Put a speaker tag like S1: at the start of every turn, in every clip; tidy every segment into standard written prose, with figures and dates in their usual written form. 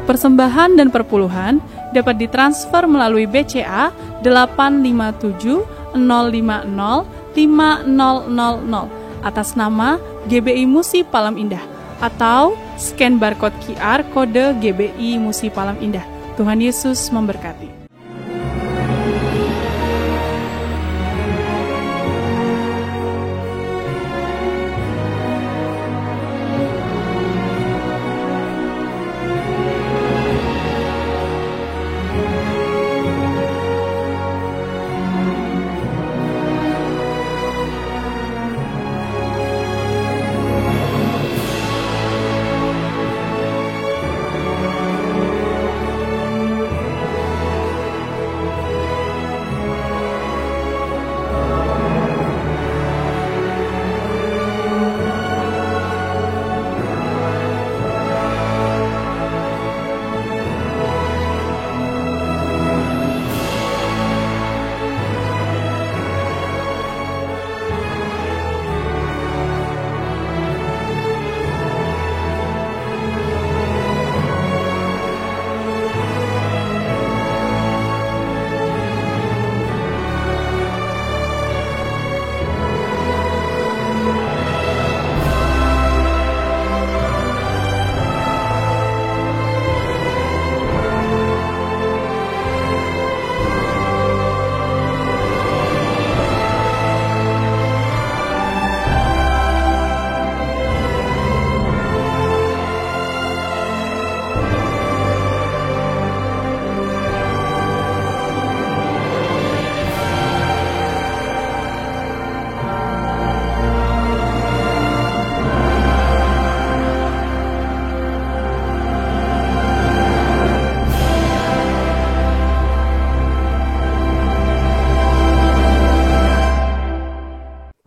S1: Persembahan dan perpuluhan dapat ditransfer melalui BCA 857 050 5000 atas nama GBI Musi Palam Indah atau scan barcode QR kode GBI Musi Palam Indah. Tuhan Yesus memberkati.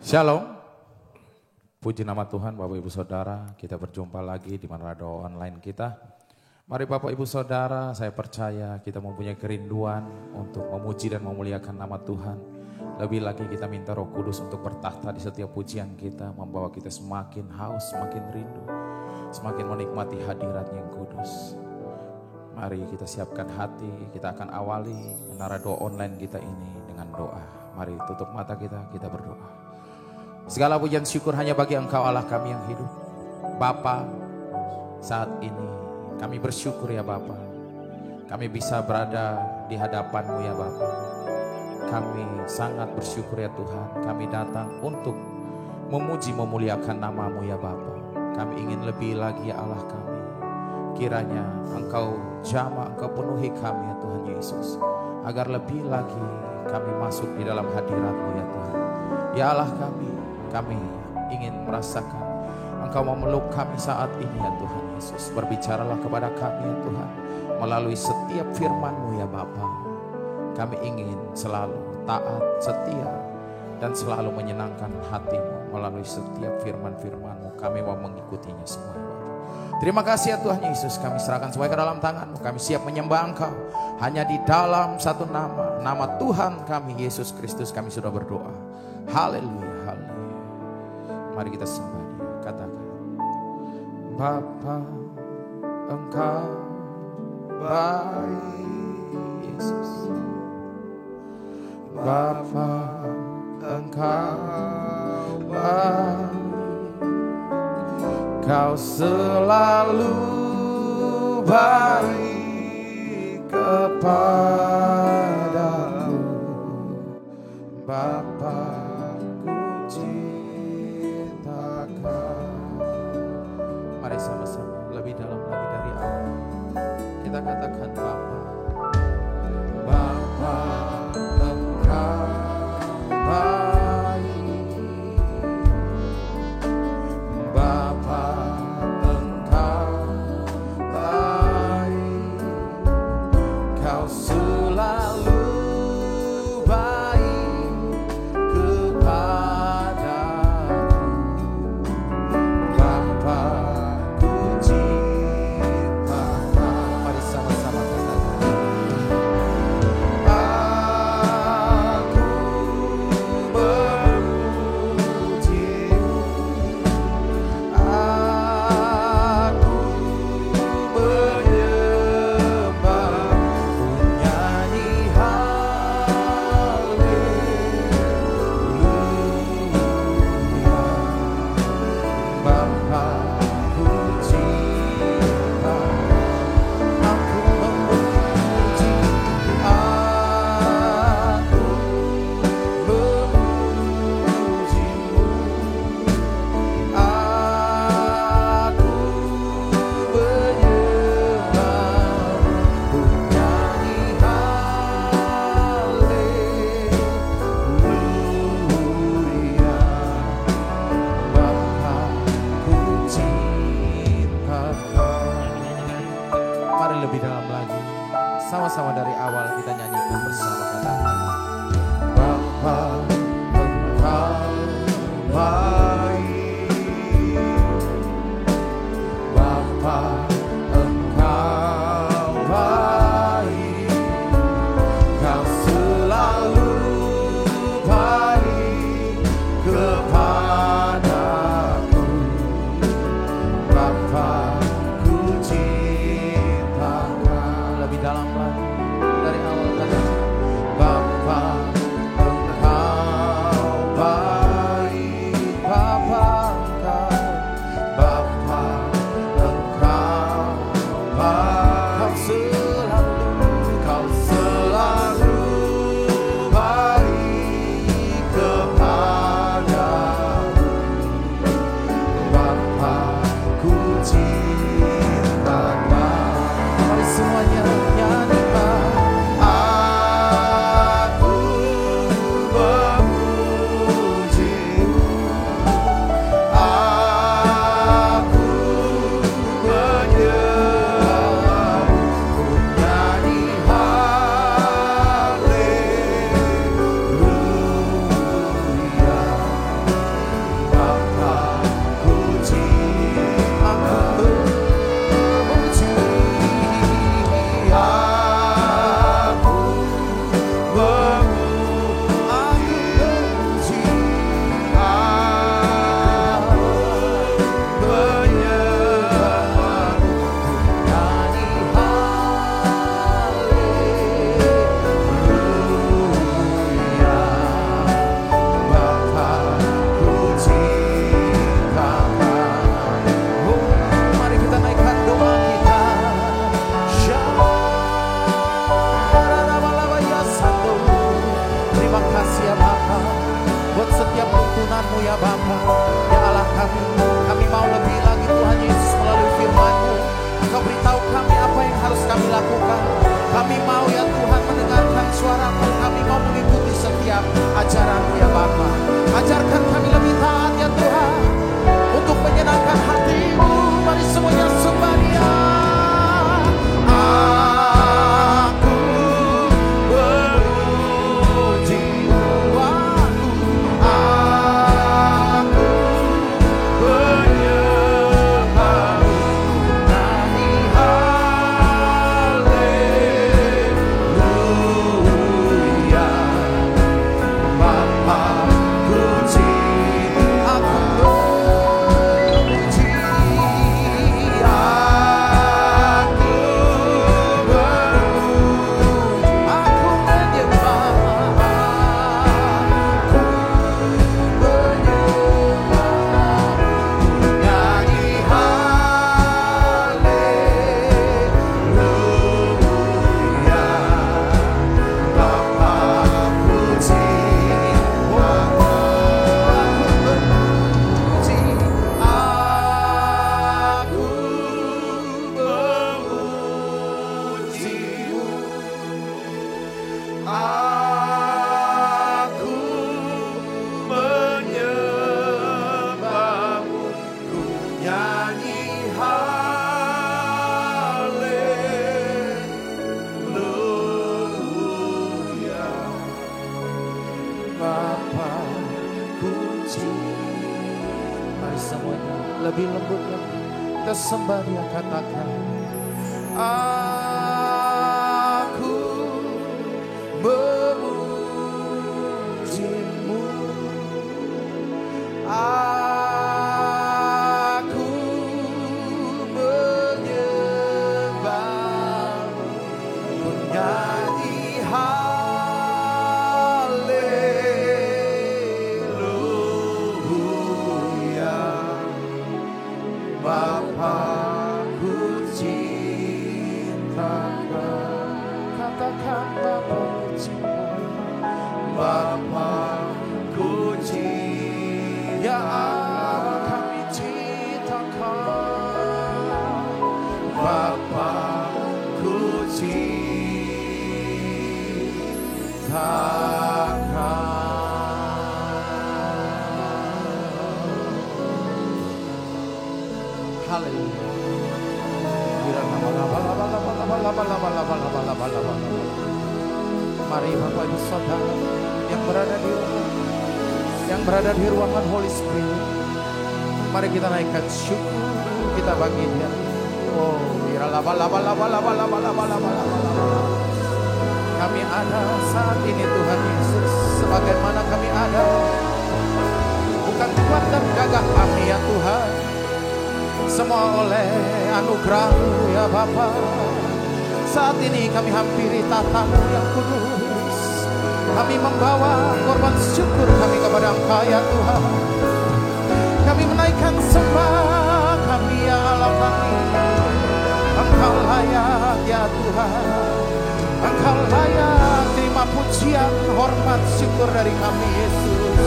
S2: Shalom, puji nama Tuhan Bapak Ibu Saudara, kita berjumpa lagi di Manado Online kita. Mari Bapak Ibu Saudara, saya percaya kita mempunyai kerinduan untuk memuji dan memuliakan nama Tuhan. Lebih lagi kita minta Roh Kudus untuk bertahta di setiap pujian kita, membawa kita semakin haus, semakin rindu, semakin menikmati hadirat yang kudus. Mari kita siapkan hati, kita akan awali Manado Online kita ini dengan doa. Mari tutup mata kita berdoa. Segala pujian syukur hanya bagi Engkau Allah kami yang hidup. Bapa, saat ini kami bersyukur ya Bapa. Kami bisa berada di hadapan-Mu ya Bapa. Kami sangat bersyukur ya Tuhan. Kami datang untuk memuji memuliakan nama-Mu ya Bapa. Kami ingin lebih lagi ya Allah kami. Kiranya Engkau jamah, Engkau penuhi kami ya Tuhan Yesus. Agar lebih lagi kami masuk di dalam hadirat-Mu ya Tuhan. Ya Allah kami ingin merasakan Engkau memeluk kami saat ini ya Tuhan Yesus. Berbicaralah kepada kami ya Tuhan melalui setiap firman-Mu ya Bapa. Kami ingin selalu taat, setia, dan selalu menyenangkan hati-Mu melalui setiap firman-firman-Mu. Kami mau mengikutinya semua ya Bapa. Terima kasih ya Tuhan Yesus, kami serahkan semua ke dalam tangan-Mu. Kami siap menyembah Engkau hanya di dalam satu nama Tuhan kami Yesus Kristus. Kami sudah berdoa. Haleluya, haleluya. Mari kita sembah Dia, katakan Bapa, Engkau baik Yesus. Bapa, Engkau baik. Kau selalu baik kepadaku. Bapa, mari sama-sama lebih dalam lagi dari awal. Kita katakan Bapa, Bapa Engkau baik. Bapa Engkau baik. Kau selalu baik kepadaku. Bapa, mari sama-sama katakan lebih dalam lagi. Sama-sama dari awal kita nyanyikan bersama, katakan Bapa Engkau baik, Bapa Engkau baik, Kau selalu baik kepadaku. Bapa ku cintakan. Lebih dalam lagi dari awal kata Bapa Engkau baik, Bapa Engkau baik, Kau selalu baik kepadaku. Bapa ku cintakan. Mari semuanya nyanyikan. Aku memuji-Mu, aku menyembah-Mu, ku nyanyi haleluya. Bapa ku cinta, aku memuji, aku memuji, aku menyembah-Mu, nyanyi haleluya. Bapa ku cintakan. Oh, mari kita naikkan doa kita. Shalalabalabaya-sando. Terima kasih ya Bapa buat setiap tuntunan-Mu ya Bapa. Ya Allah kami mau lebih lagi Tuhan Yesus melalui firman-Mu. Engkau beritahu kami apa yang harus kami lakukan. Kami mau ya Tuhan mendengarkan suara-Mu. Kami mau mengikuti setiap ajaran-Mu ya Bapa. Ajarkan kami lebih taat ya Tuhan untuk menyenangkan hati-Mu. Mari semuanya sembah Dia. Aku memuji-Mu, aku menyembah-Mu, nyanyi haleluya. Bapa ku cinta, aku memuji, aku menyembah, nyanyi haleluya. Bapa ku cinta, aku memuji, aku memuji-Mu, aku menyembah-Mu, ku nyanyi haleluya. Bapa ku cinta. Mari semuanya lebih lembut lagi kita sembah Dia, katakan aku memuji-Mu, aku menyembah-Mu, ku nyanyi haleluya. Bapa ku cintakan. Katakan Bapa ku cinta, Bapa ku cinta, ya Allah kami cintakan. Bapa ku cintakan. Haleluya. Mari Bapak Ibu Saudara yang berada di ruangan Holy Spirit, mari kita naikkan syukur, kita bagi Dia. Oh, kami ada saat ini Tuhan Yesus, sebagaimana kami ada, bukan kuat dan gagah kami ya Tuhan, semua oleh anugerah ya Bapa. Saat ini kami hampiri tatamu yang kudus, kami membawa korban syukur kami kepada Engkau ya Tuhan. Kami menaikkan sembah kami ya Allah kami. Engkau layak ya Tuhan, Engkau layak terima pujian, hormat, syukur dari kami Yesus.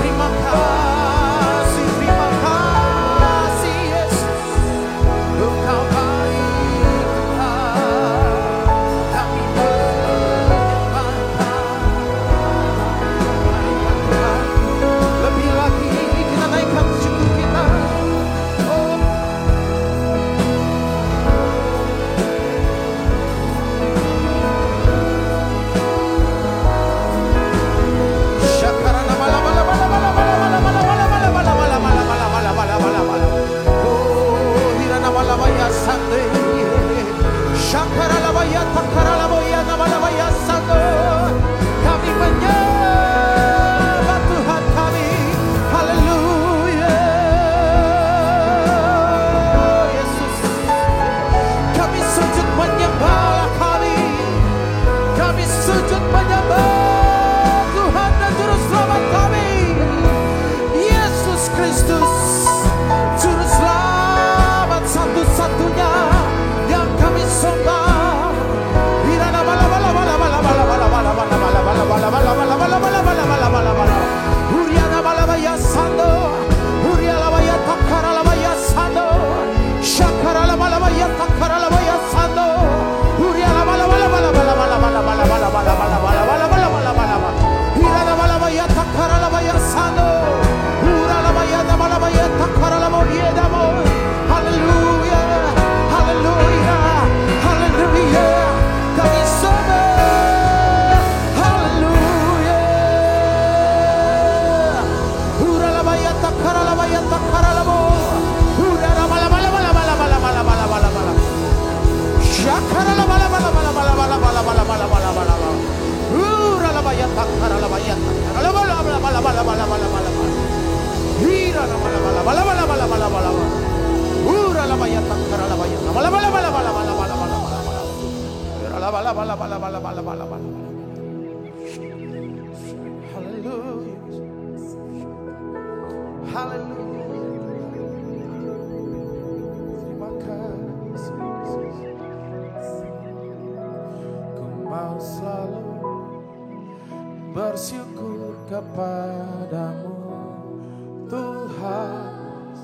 S2: Terima kasih Yesus, Engkau baik Tuhan, kami menyembah Tuhan. Lebih lagi kita naikkan syukur kita. Oh, kami menyembah Tuhan kami. Haleluya Yesus, kami sujud menyembah kami sujud menyembah Tuhan dan Juru Selamat kami, Yesus Kristus, Juru Selamat satu-satunya yang kami sembah. Bersyukur kepadamu Tuhan,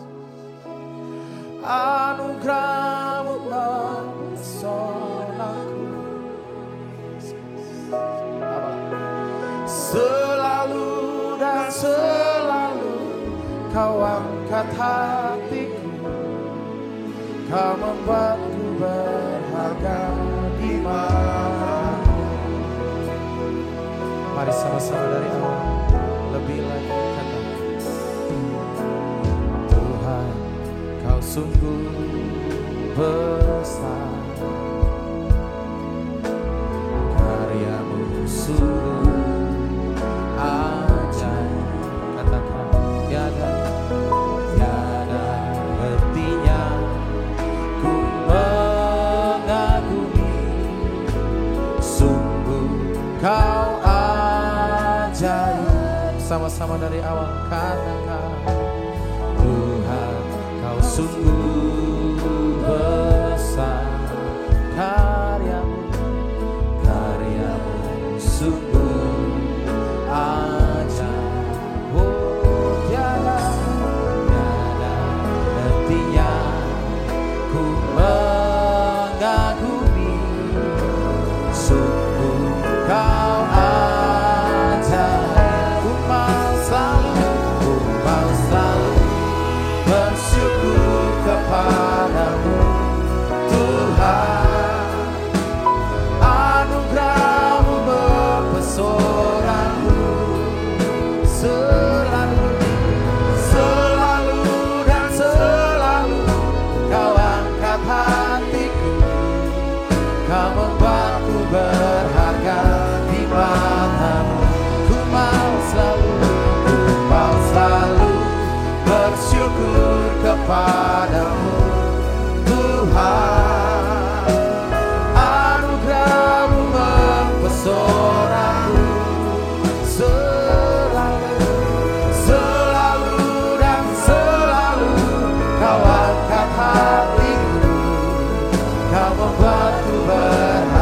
S2: anugerah-Mu mempesonaku, selalu dan selalu Kau angkat hatiku, Kau membuatku berharga di mana. Mari sama-sama dari awal, lebih lagi kata, Tuhan Kau sungguh besar, karya-Mu sungguh ajaib. Katakan tiada hentinya ku mengagumi, sungguh Kau sama-sama dari awal katakan, Tuhan Kau sungguh besar, karya-Mu sungguh ajaib. Oh tiada hentinya ku mengagumi, Kau membuatku berharga di matamu. Ku mau selalu bersyukur kepadamu Tuhan. Anugerah-Mu mempesonaku selalu, selalu dan selalu. Kau angkat hatiku, Kau membuatku berharga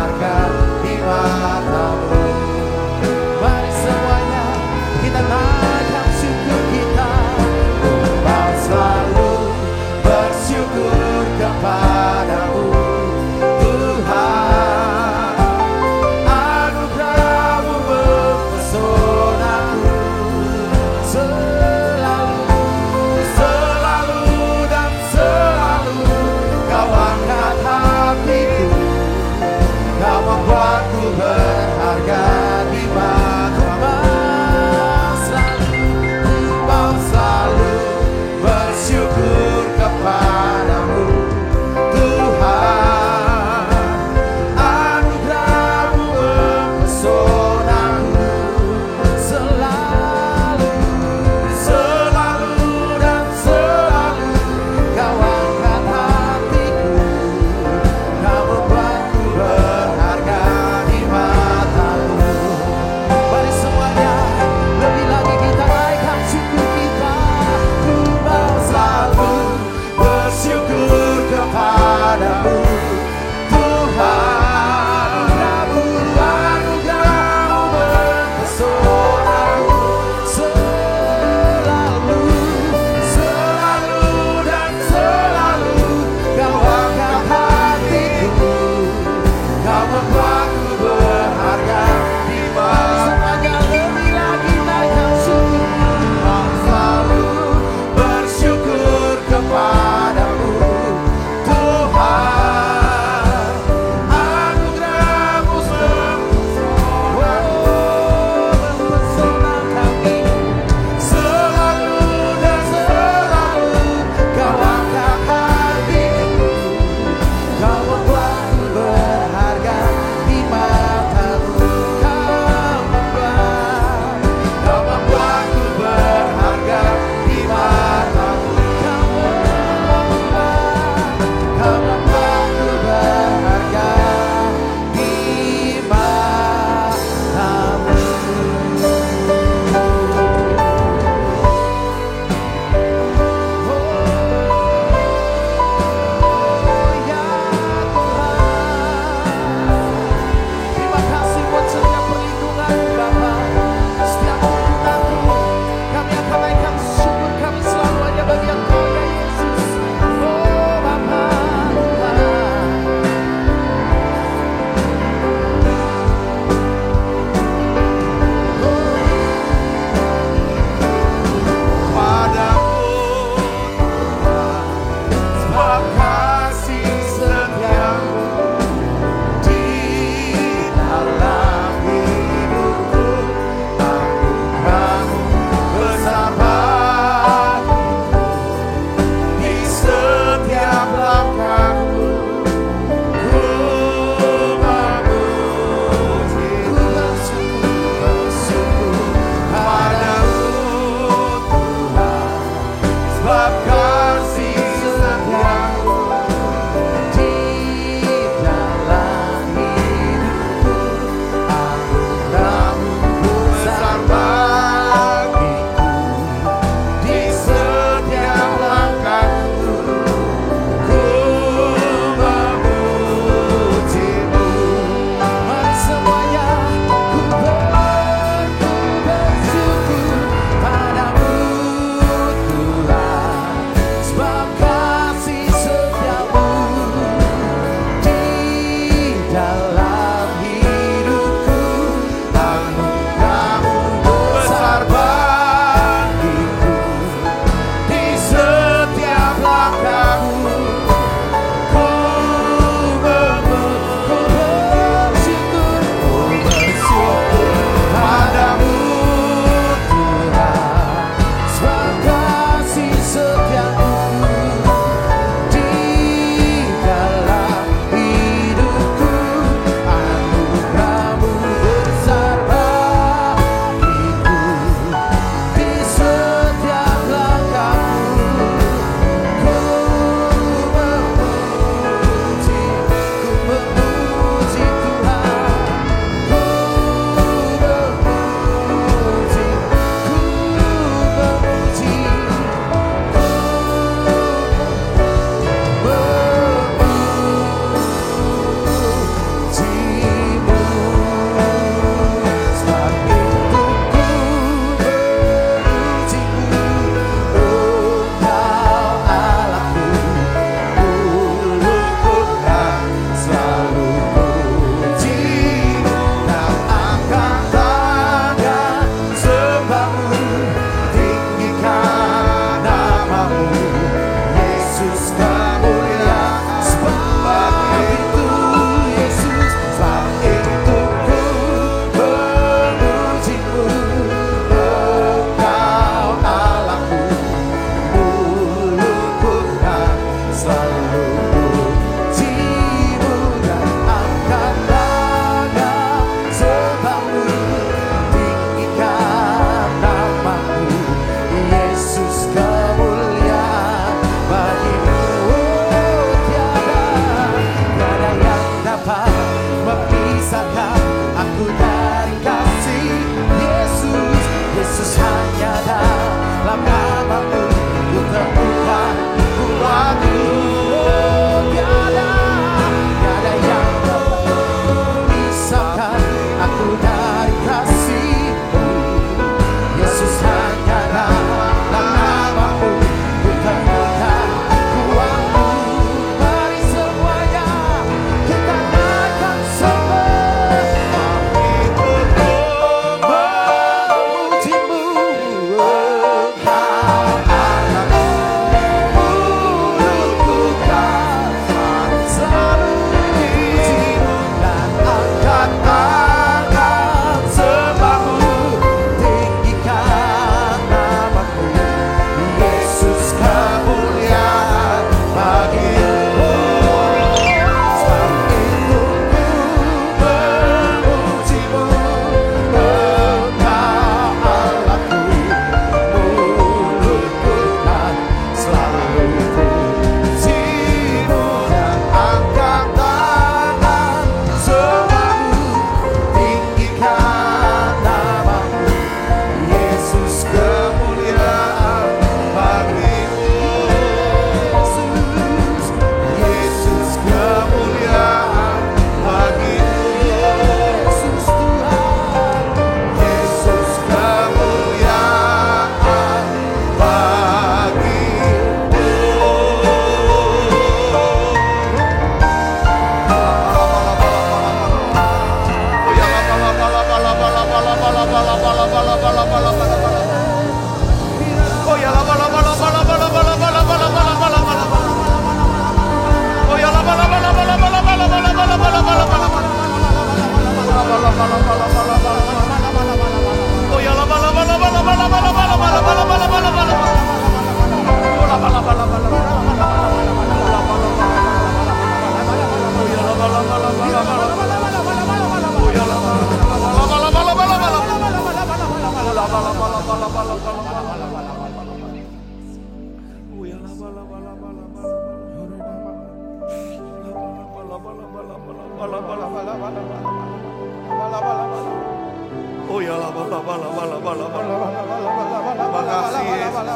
S3: Makasih Yesus.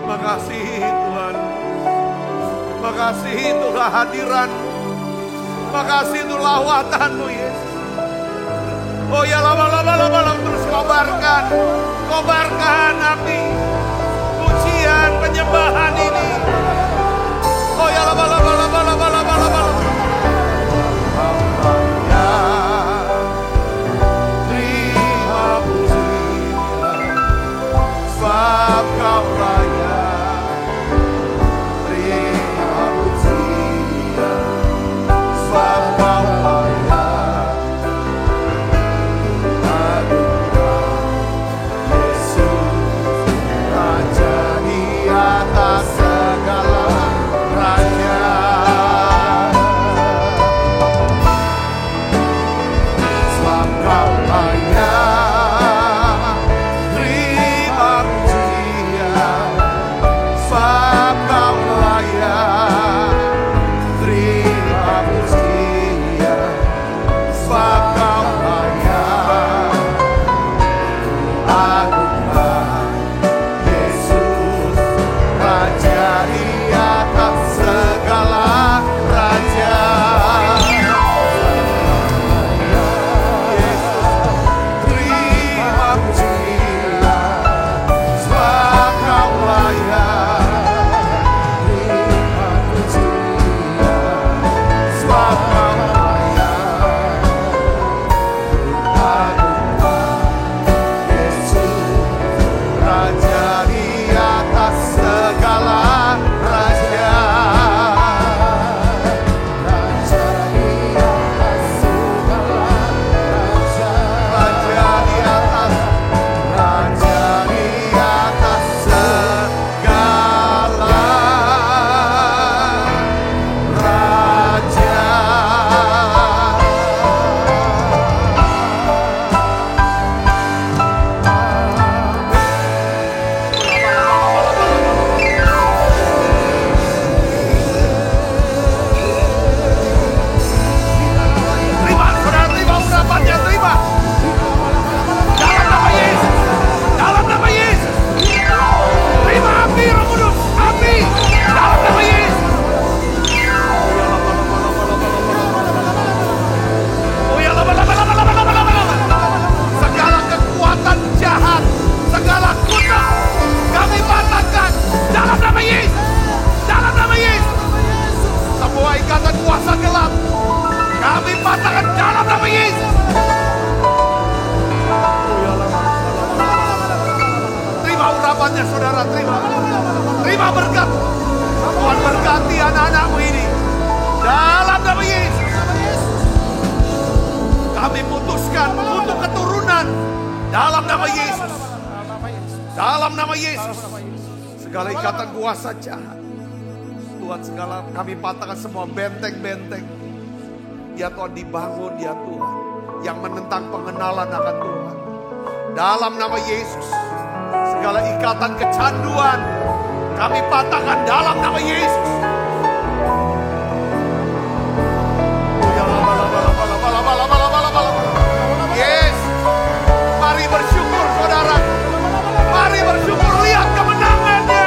S3: Makasih Tuhan. Makasih itulah hadiran. Makasih itulah lawatan-Mu Yesus. Oh ya lama terus kobarkan. Kobarkan api. Pujian penyembahan ini. Oh ya lama Kau layak, terima pujian, sebab Kau layak, anugerah Yesus, Raja di atas segala raja. Sebab Kau layak, terima pujian, sebab Kau layak, terima pujian, sebab Kau layak, anugerah Yesus, Raja di atas segala raja. Yesus, terima pujian, sebab Kau layak, terima pujian, sebab Kau layak, anugerah Yesus, Raja di atas segala raja. Raja di atas segala raja. Raja di atas, Raja di atas segala raja. Terima, saudara, terima urapannya, terima. Dalam nama Yesus, dalam nama Yesus. Terima api Roh Kudus, api dalam nama Yesus. Oh ya lama. Segala kekuatan jahat, segala kutuk kami patahkan dalam nama Yesus. Dalam nama Yesus. Semua ikatan kuasa gelap kami patahkan dalam nama Yesus. Terima urapannya saudara, terima. Terima berkat. Tuhan berkati anak-anak-Mu ini. Dalam nama Yesus. Kami putuskan untuk keturunan. Dalam nama Yesus. Dalam nama Yesus. Segala ikatan kuasa jahat. Tuhan, segala kami patahkan semua benteng-benteng. Ya Tuhan, dibangun ya Tuhan, yang menentang pengenalan akan Tuhan. Dalam nama Yesus, segala ikatan kecanduan kami patahkan dalam nama Yesus. Yes, mari bersyukur saudara, mari bersyukur, lihat kemenangannya.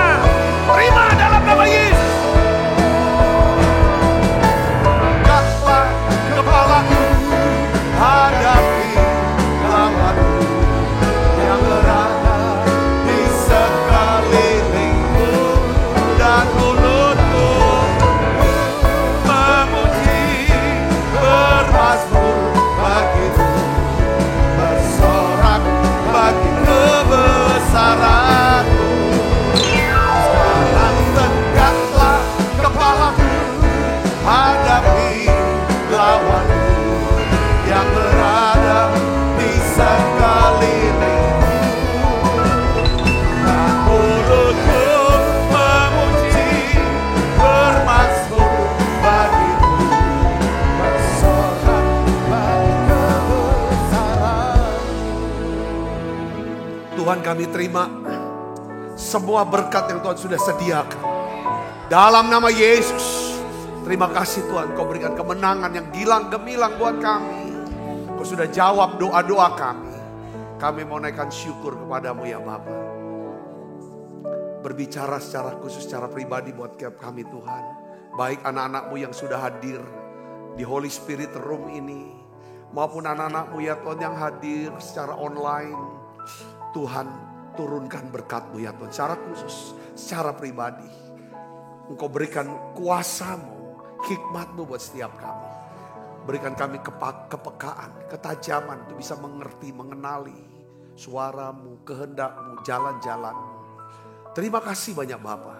S3: Terima dalam nama Yesus. Angkatlah kepalaku, hadapi lawanku yang berada di sekelilingku, dan mulutku kami terima semua berkat yang Tuhan sudah sediakan. Dalam nama Yesus, terima kasih Tuhan, Kau berikan kemenangan yang gilang gemilang buat kami. Kau sudah jawab doa-doa kami. Kami mau naikkan syukur kepadamu ya Bapa. Berbicara secara khusus, secara pribadi buat kami Tuhan. Baik anak-anakmu yang sudah hadir di Holy Spirit Room ini, maupun anak-anakmu ya Tuhan yang hadir secara online. Tuhan, turunkan berkat-Mu ya Tuhan, secara khusus, secara pribadi. Engkau berikan kuasa-Mu, hikmat-Mu buat setiap kami. Berikan kami kepekaan, ketajaman untuk bisa mengerti, mengenali suara-Mu, kehendak-Mu, jalan-jalan-Mu. Terima kasih banyak Bapa.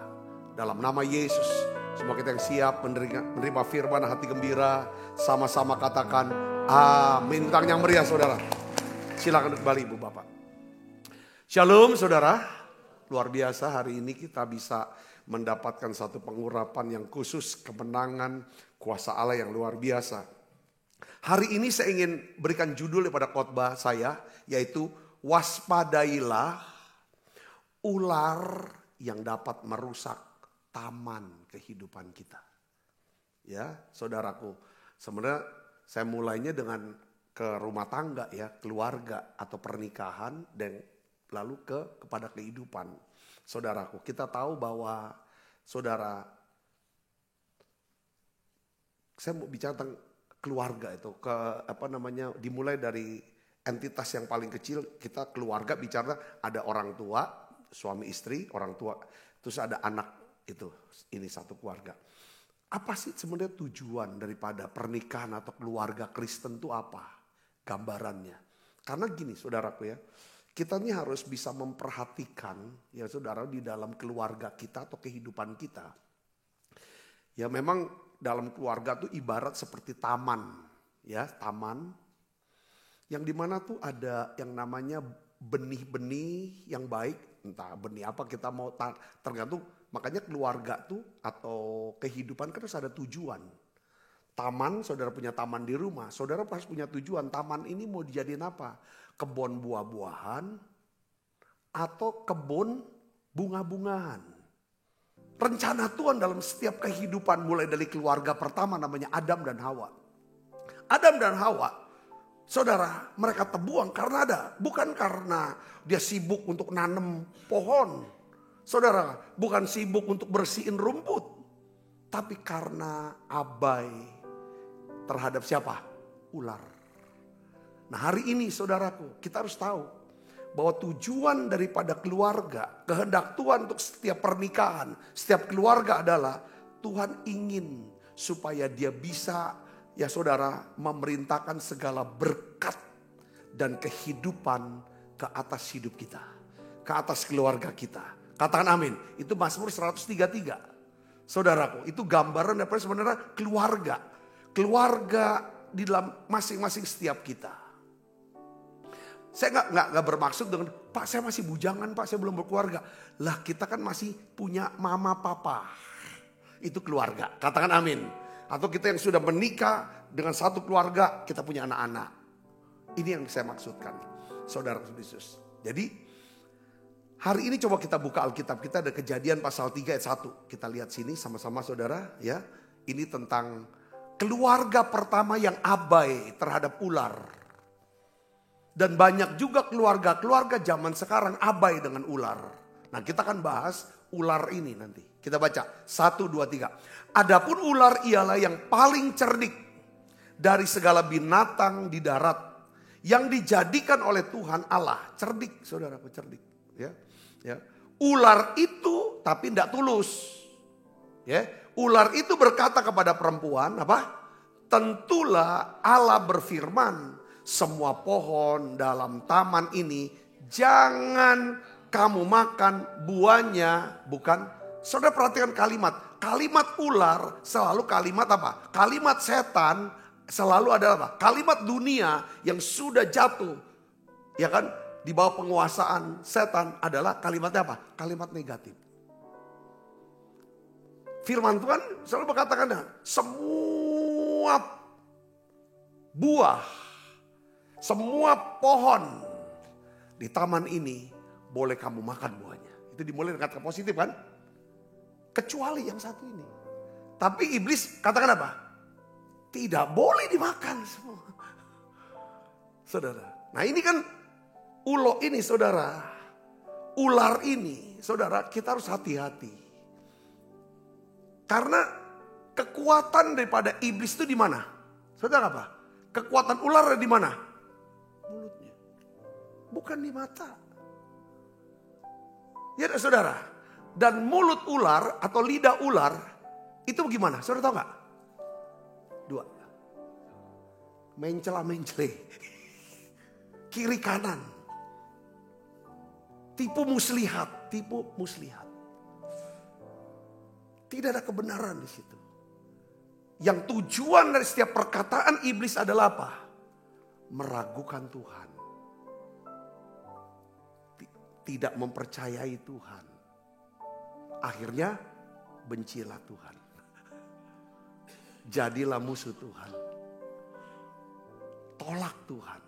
S3: Dalam nama Yesus, semua kita yang siap menerima firman hati gembira, sama-sama katakan amin. Tang yang meriah saudara. Silakan kembali Ibu Bapak. Shalom saudara. Luar biasa hari ini kita bisa mendapatkan satu pengurapan yang khusus, kemenangan kuasa Allah yang luar biasa. Hari ini saya ingin berikan judul daripada khotbah saya, yaitu waspadailah ular yang dapat merusak taman kehidupan kita. Ya, saudaraku, sebenarnya saya mulainya dengan ke rumah tangga ya, keluarga atau pernikahan dan lalu kepada kehidupan. Saudaraku, kita tahu bahwa saudara, saya mau bicara tentang keluarga itu dimulai dari entitas yang paling kecil, kita keluarga bicara ada orang tua, suami istri, orang tua, terus ada anak, ini satu keluarga. Apa sih sebenarnya tujuan daripada pernikahan atau keluarga Kristen itu apa? Gambarannya. Karena gini saudaraku ya, kita ini harus bisa memperhatikan ya saudara di dalam keluarga kita atau kehidupan kita. Ya memang dalam keluarga tuh ibarat seperti taman, ya taman. Yang dimana tuh ada yang namanya benih-benih yang baik. Entah benih apa kita mau tergantung. Makanya keluarga tuh atau kehidupan kan harus ada tujuan. Taman, saudara punya taman di rumah. Saudara harus punya tujuan. Taman ini mau dijadiin apa? Kebun buah-buahan atau kebun bunga-bungahan. Rencana Tuhan dalam setiap kehidupan mulai dari keluarga pertama namanya Adam dan Hawa. Adam dan Hawa, saudara, mereka terbuang karena ada. Bukan karena dia sibuk untuk nanam pohon. Saudara, bukan sibuk untuk bersihin rumput. Tapi karena abai terhadap siapa? Ular. Nah hari ini saudaraku, kita harus tahu bahwa tujuan daripada keluarga, kehendak Tuhan untuk setiap pernikahan, setiap keluarga adalah Tuhan ingin supaya dia bisa ya saudara memerintahkan segala berkat dan kehidupan ke atas hidup kita. Ke atas keluarga kita. Katakan amin. Itu Mazmur 133. Saudaraku, itu gambaran daripada sebenarnya keluarga. Keluarga di dalam masing-masing setiap kita. Saya nggak bermaksud dengan, Pak saya masih bujangan, Pak saya belum berkeluarga. Lah kita kan masih punya mama papa. Itu keluarga. Katakan amin. Atau kita yang sudah menikah dengan satu keluarga, kita punya anak-anak. Ini yang saya maksudkan. Saudara Yesus. Jadi hari ini coba kita buka Alkitab. Kita ada Kejadian pasal 3 ayat 1. Kita lihat sini sama-sama saudara ya. Ini tentang keluarga pertama yang abai terhadap ular. Dan banyak juga keluarga zaman sekarang abai dengan ular. Nah kita akan bahas ular ini nanti. Kita baca 1, 2, 3. Adapun ular ialah yang paling cerdik dari segala binatang di darat. Yang dijadikan oleh Tuhan Allah. Cerdik saudaraku, cerdik. Ya. Ular itu tapi tidak tulus. Ya. Ular itu berkata kepada perempuan apa? Tentulah Allah berfirman. Semua pohon dalam taman ini jangan kamu makan buahnya, bukan? Saudara perhatikan kalimat. Kalimat ular selalu kalimat apa? Kalimat setan selalu adalah apa? Kalimat dunia yang sudah jatuh. Ya kan? Di bawah penguasaan setan adalah kalimatnya apa? Kalimat negatif. Firman Tuhan selalu berkatakan semua buah, semua pohon di taman ini boleh kamu makan buahnya. Itu dimulai dengan kata positif kan? Kecuali yang satu ini. Tapi iblis katakan apa? Tidak boleh dimakan semua. Saudara. Nah ini kan ulo ini saudara. Ular ini saudara, kita harus hati-hati. Karena kekuatan daripada iblis itu di mana? Saudara apa? Kekuatan ular di mana? Mulutnya. Bukan di mata. Ya saudara. Dan mulut ular atau lidah ular itu gimana? Saudara tahu gak? Dua. Mencela-mencele. Kiri kanan. Tipu muslihat. Tidak ada kebenaran di situ. Yang tujuan dari setiap perkataan iblis adalah apa? Meragukan Tuhan. Tidak mempercayai Tuhan. Akhirnya bencilah Tuhan. Jadilah musuh Tuhan. Tolak Tuhan.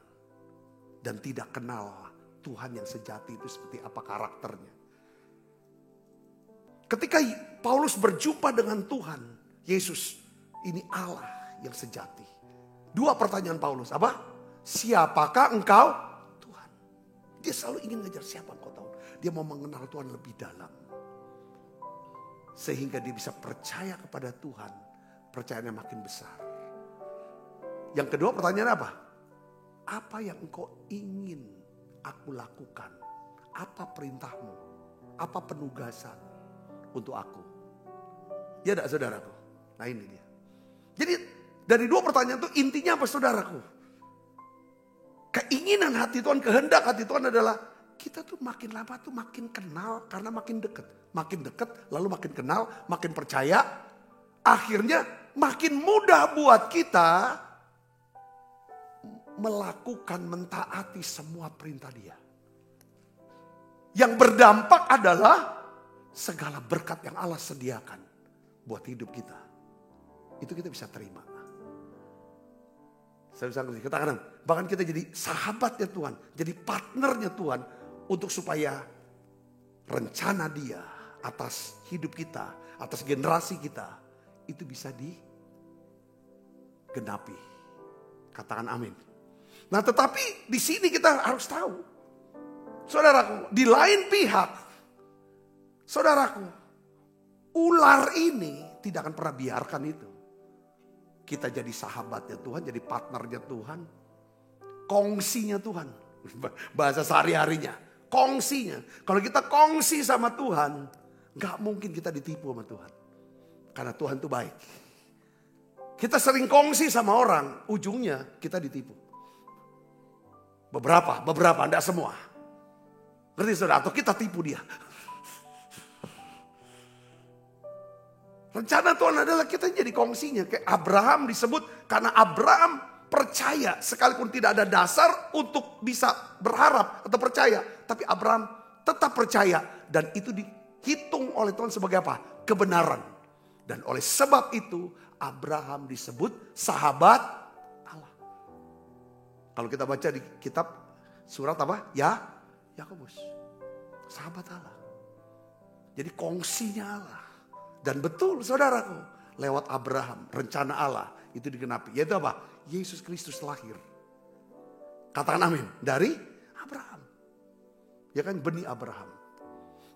S3: Dan tidak kenal Tuhan yang sejati itu seperti apa karakternya. Ketika Paulus berjumpa dengan Tuhan Yesus, ini Allah yang sejati. Dua pertanyaan Paulus, apa? Siapakah engkau? Tuhan. Dia selalu ingin ngejar siapa engkau tahu. Dia mau mengenal Tuhan lebih dalam. Sehingga dia bisa percaya kepada Tuhan. Percayaannya makin besar. Yang kedua pertanyaan apa? Apa yang engkau ingin aku lakukan? Apa perintahmu? Apa penugasan untuk aku? Ya enggak saudaraku? Nah ini dia. Jadi dari dua pertanyaan itu intinya apa saudaraku? Keinginan hati Tuhan, kehendak hati Tuhan adalah kita tuh makin lama tuh makin kenal karena makin dekat. Makin dekat lalu makin kenal, makin percaya. Akhirnya makin mudah buat kita melakukan, mentaati semua perintah Dia. Yang berdampak adalah segala berkat yang Allah sediakan buat hidup kita. Itu kita bisa terima. Saya bisa katakan, bahkan kita jadi sahabatnya Tuhan, jadi partnernya Tuhan untuk supaya rencana Dia atas hidup kita, atas generasi kita itu bisa digenapi. Katakan amin. Nah, tetapi di sini kita harus tahu, saudaraku, di lain pihak, saudaraku, ular ini tidak akan pernah biarkan itu. Kita jadi sahabatnya Tuhan, jadi partnernya Tuhan, kongsinya Tuhan, bahasa sehari-harinya, kongsinya. Kalau kita kongsi sama Tuhan, gak mungkin kita ditipu sama Tuhan, karena Tuhan itu baik. Kita sering kongsi sama orang, ujungnya kita ditipu. Beberapa, enggak semua. Ngerti saudara? Atau kita tipu dia. Rencana Tuhan adalah kita jadi kongsinya. Kayak Abraham disebut karena Abraham percaya. Sekalipun tidak ada dasar untuk bisa berharap atau percaya. Tapi Abraham tetap percaya. Dan itu dihitung oleh Tuhan sebagai apa? Kebenaran. Dan oleh sebab itu Abraham disebut sahabat Allah. Kalau kita baca di kitab surat apa? Yakobus. Sahabat Allah. Jadi kongsinya Allah. Dan betul saudaraku, lewat Abraham, rencana Allah itu digenapi. Yaitu apa? Yesus Kristus lahir. Katakan amin. Dari Abraham. Ya kan, benih Abraham.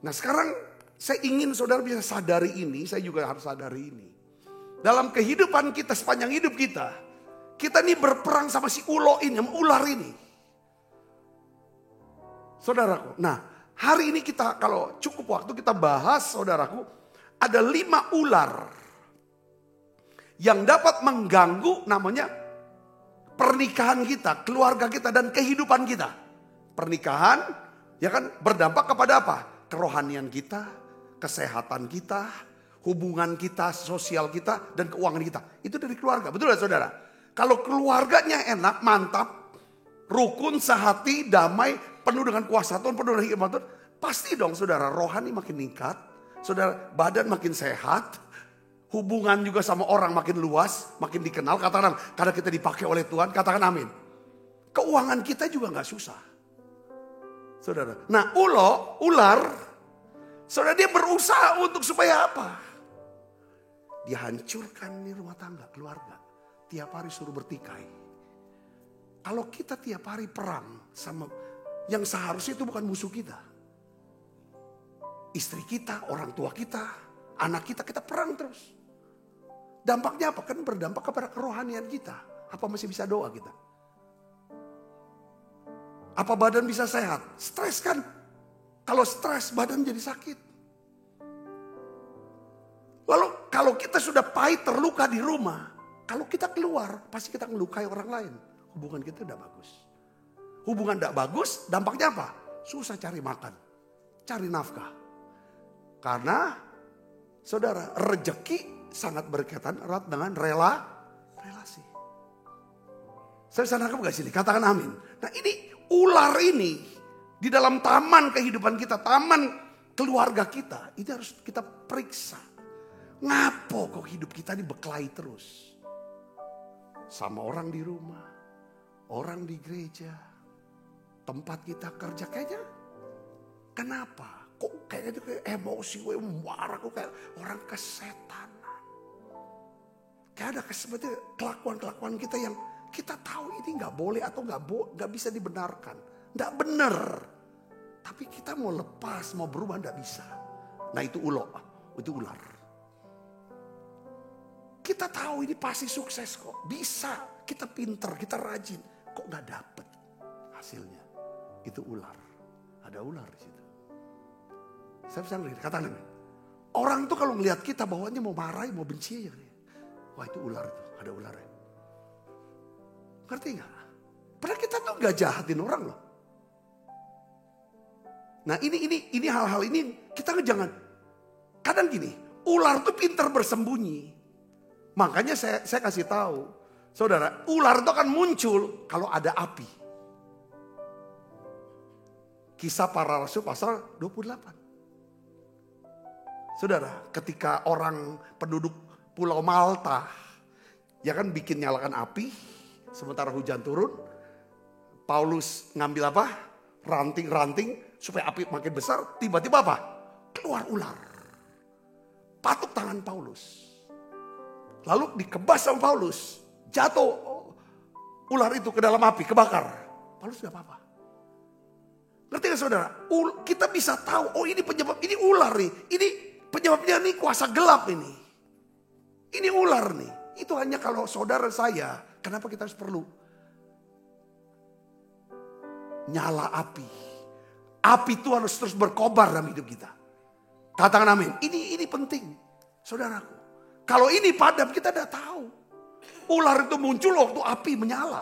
S3: Nah sekarang saya ingin saudara bisa sadari ini, saya juga harus sadari ini. Dalam kehidupan kita, sepanjang hidup kita, kita nih berperang sama si ular ini. Saudaraku, nah hari ini kita kalau cukup waktu kita bahas saudaraku, ada 5 ular yang dapat mengganggu namanya pernikahan kita, keluarga kita dan kehidupan kita. Pernikahan ya kan berdampak kepada apa? Kerohanian kita, kesehatan kita, hubungan kita, sosial kita dan keuangan kita. Itu dari keluarga, betul gak saudara? Kalau keluarganya enak, mantap, rukun, sehati, damai, penuh dengan kuasa Tuhan, penuh dengan hikmat Tuhan, pasti dong saudara rohani makin meningkat. Saudara, badan makin sehat, hubungan juga sama orang makin luas, makin dikenal, katakan karena kita dipakai oleh Tuhan, katakan amin. Keuangan kita juga gak susah. Saudara. Nah ular, saudara, dia berusaha untuk supaya apa? Dia hancurkan nih rumah tangga, keluarga. Tiap hari suruh bertikai. Kalau kita tiap hari perang sama yang seharusnya itu bukan musuh kita. Istri kita, orang tua kita, anak kita perang terus. Dampaknya apa? Kan berdampak kepada kerohanian kita. Apa masih bisa doa kita? Apa badan bisa sehat? Stres kan? Kalau stres badan jadi sakit. Lalu kalau kita sudah pahit terluka di rumah, kalau kita keluar pasti kita melukai orang lain. Hubungan kita udah bagus. Hubungan tidak bagus, dampaknya apa? Susah cari makan, cari nafkah. Karena saudara, rejeki sangat berkaitan erat dengan relasi. Saya bisa nangkep gak sini? Katakan amin. Nah ini ular ini di dalam taman kehidupan kita, taman keluarga kita, ini harus kita periksa. Ngapo kok hidup kita dibekali terus? Sama orang di rumah, orang di gereja, tempat kita kerja, kayaknya kenapa? Kok kayaknya kayak emosi gue marah, kok kayak orang kesetanan. Kayak ada seperti kelakuan-kelakuan kita yang kita tahu ini nggak boleh atau nggak bisa dibenarkan, nggak benar. Tapi kita mau lepas, mau berubah nggak bisa. Nah itu ular. Kita tahu ini pasti sukses kok, bisa, kita pinter, kita rajin, kok nggak dapet hasilnya. Itu ular, ada ular di situ. Saya bisa ngelihat, katakan orang tuh kalau ngelihat kita bawaannya mau marahin, mau benci aja. Wah itu ular itu, ada ularnya. Ngerti gak? Padahal kita tuh gak jahatin orang loh. Nah ini hal-hal ini kita jangan. Kadang gini, ular tuh pintar bersembunyi. Makanya saya kasih tahu, saudara, ular itu akan muncul kalau ada api. Kisah Para Rasul pasal 28. Saudara, ketika orang penduduk Pulau Malta, ya kan bikin nyalakan api, sementara hujan turun, Paulus ngambil apa? Ranting-ranting supaya api makin besar. Tiba-tiba apa? Keluar ular. Patuk tangan Paulus. Lalu dikebas sama Paulus. Jatuh ular itu ke dalam api, kebakar. Paulus gak apa-apa. Ngerti gak saudara? Kita bisa tahu, oh ini penyebab, ini ular nih. Ini penyebabnya nih kuasa gelap ini. Ini ular nih. Itu hanya kalau saudara saya, kenapa kita harus perlu nyala api. Api itu harus terus berkobar dalam hidup kita. Katakan amin. Ini penting, saudaraku. Kalau ini padam kita tidak tahu. Ular itu muncul waktu api menyala.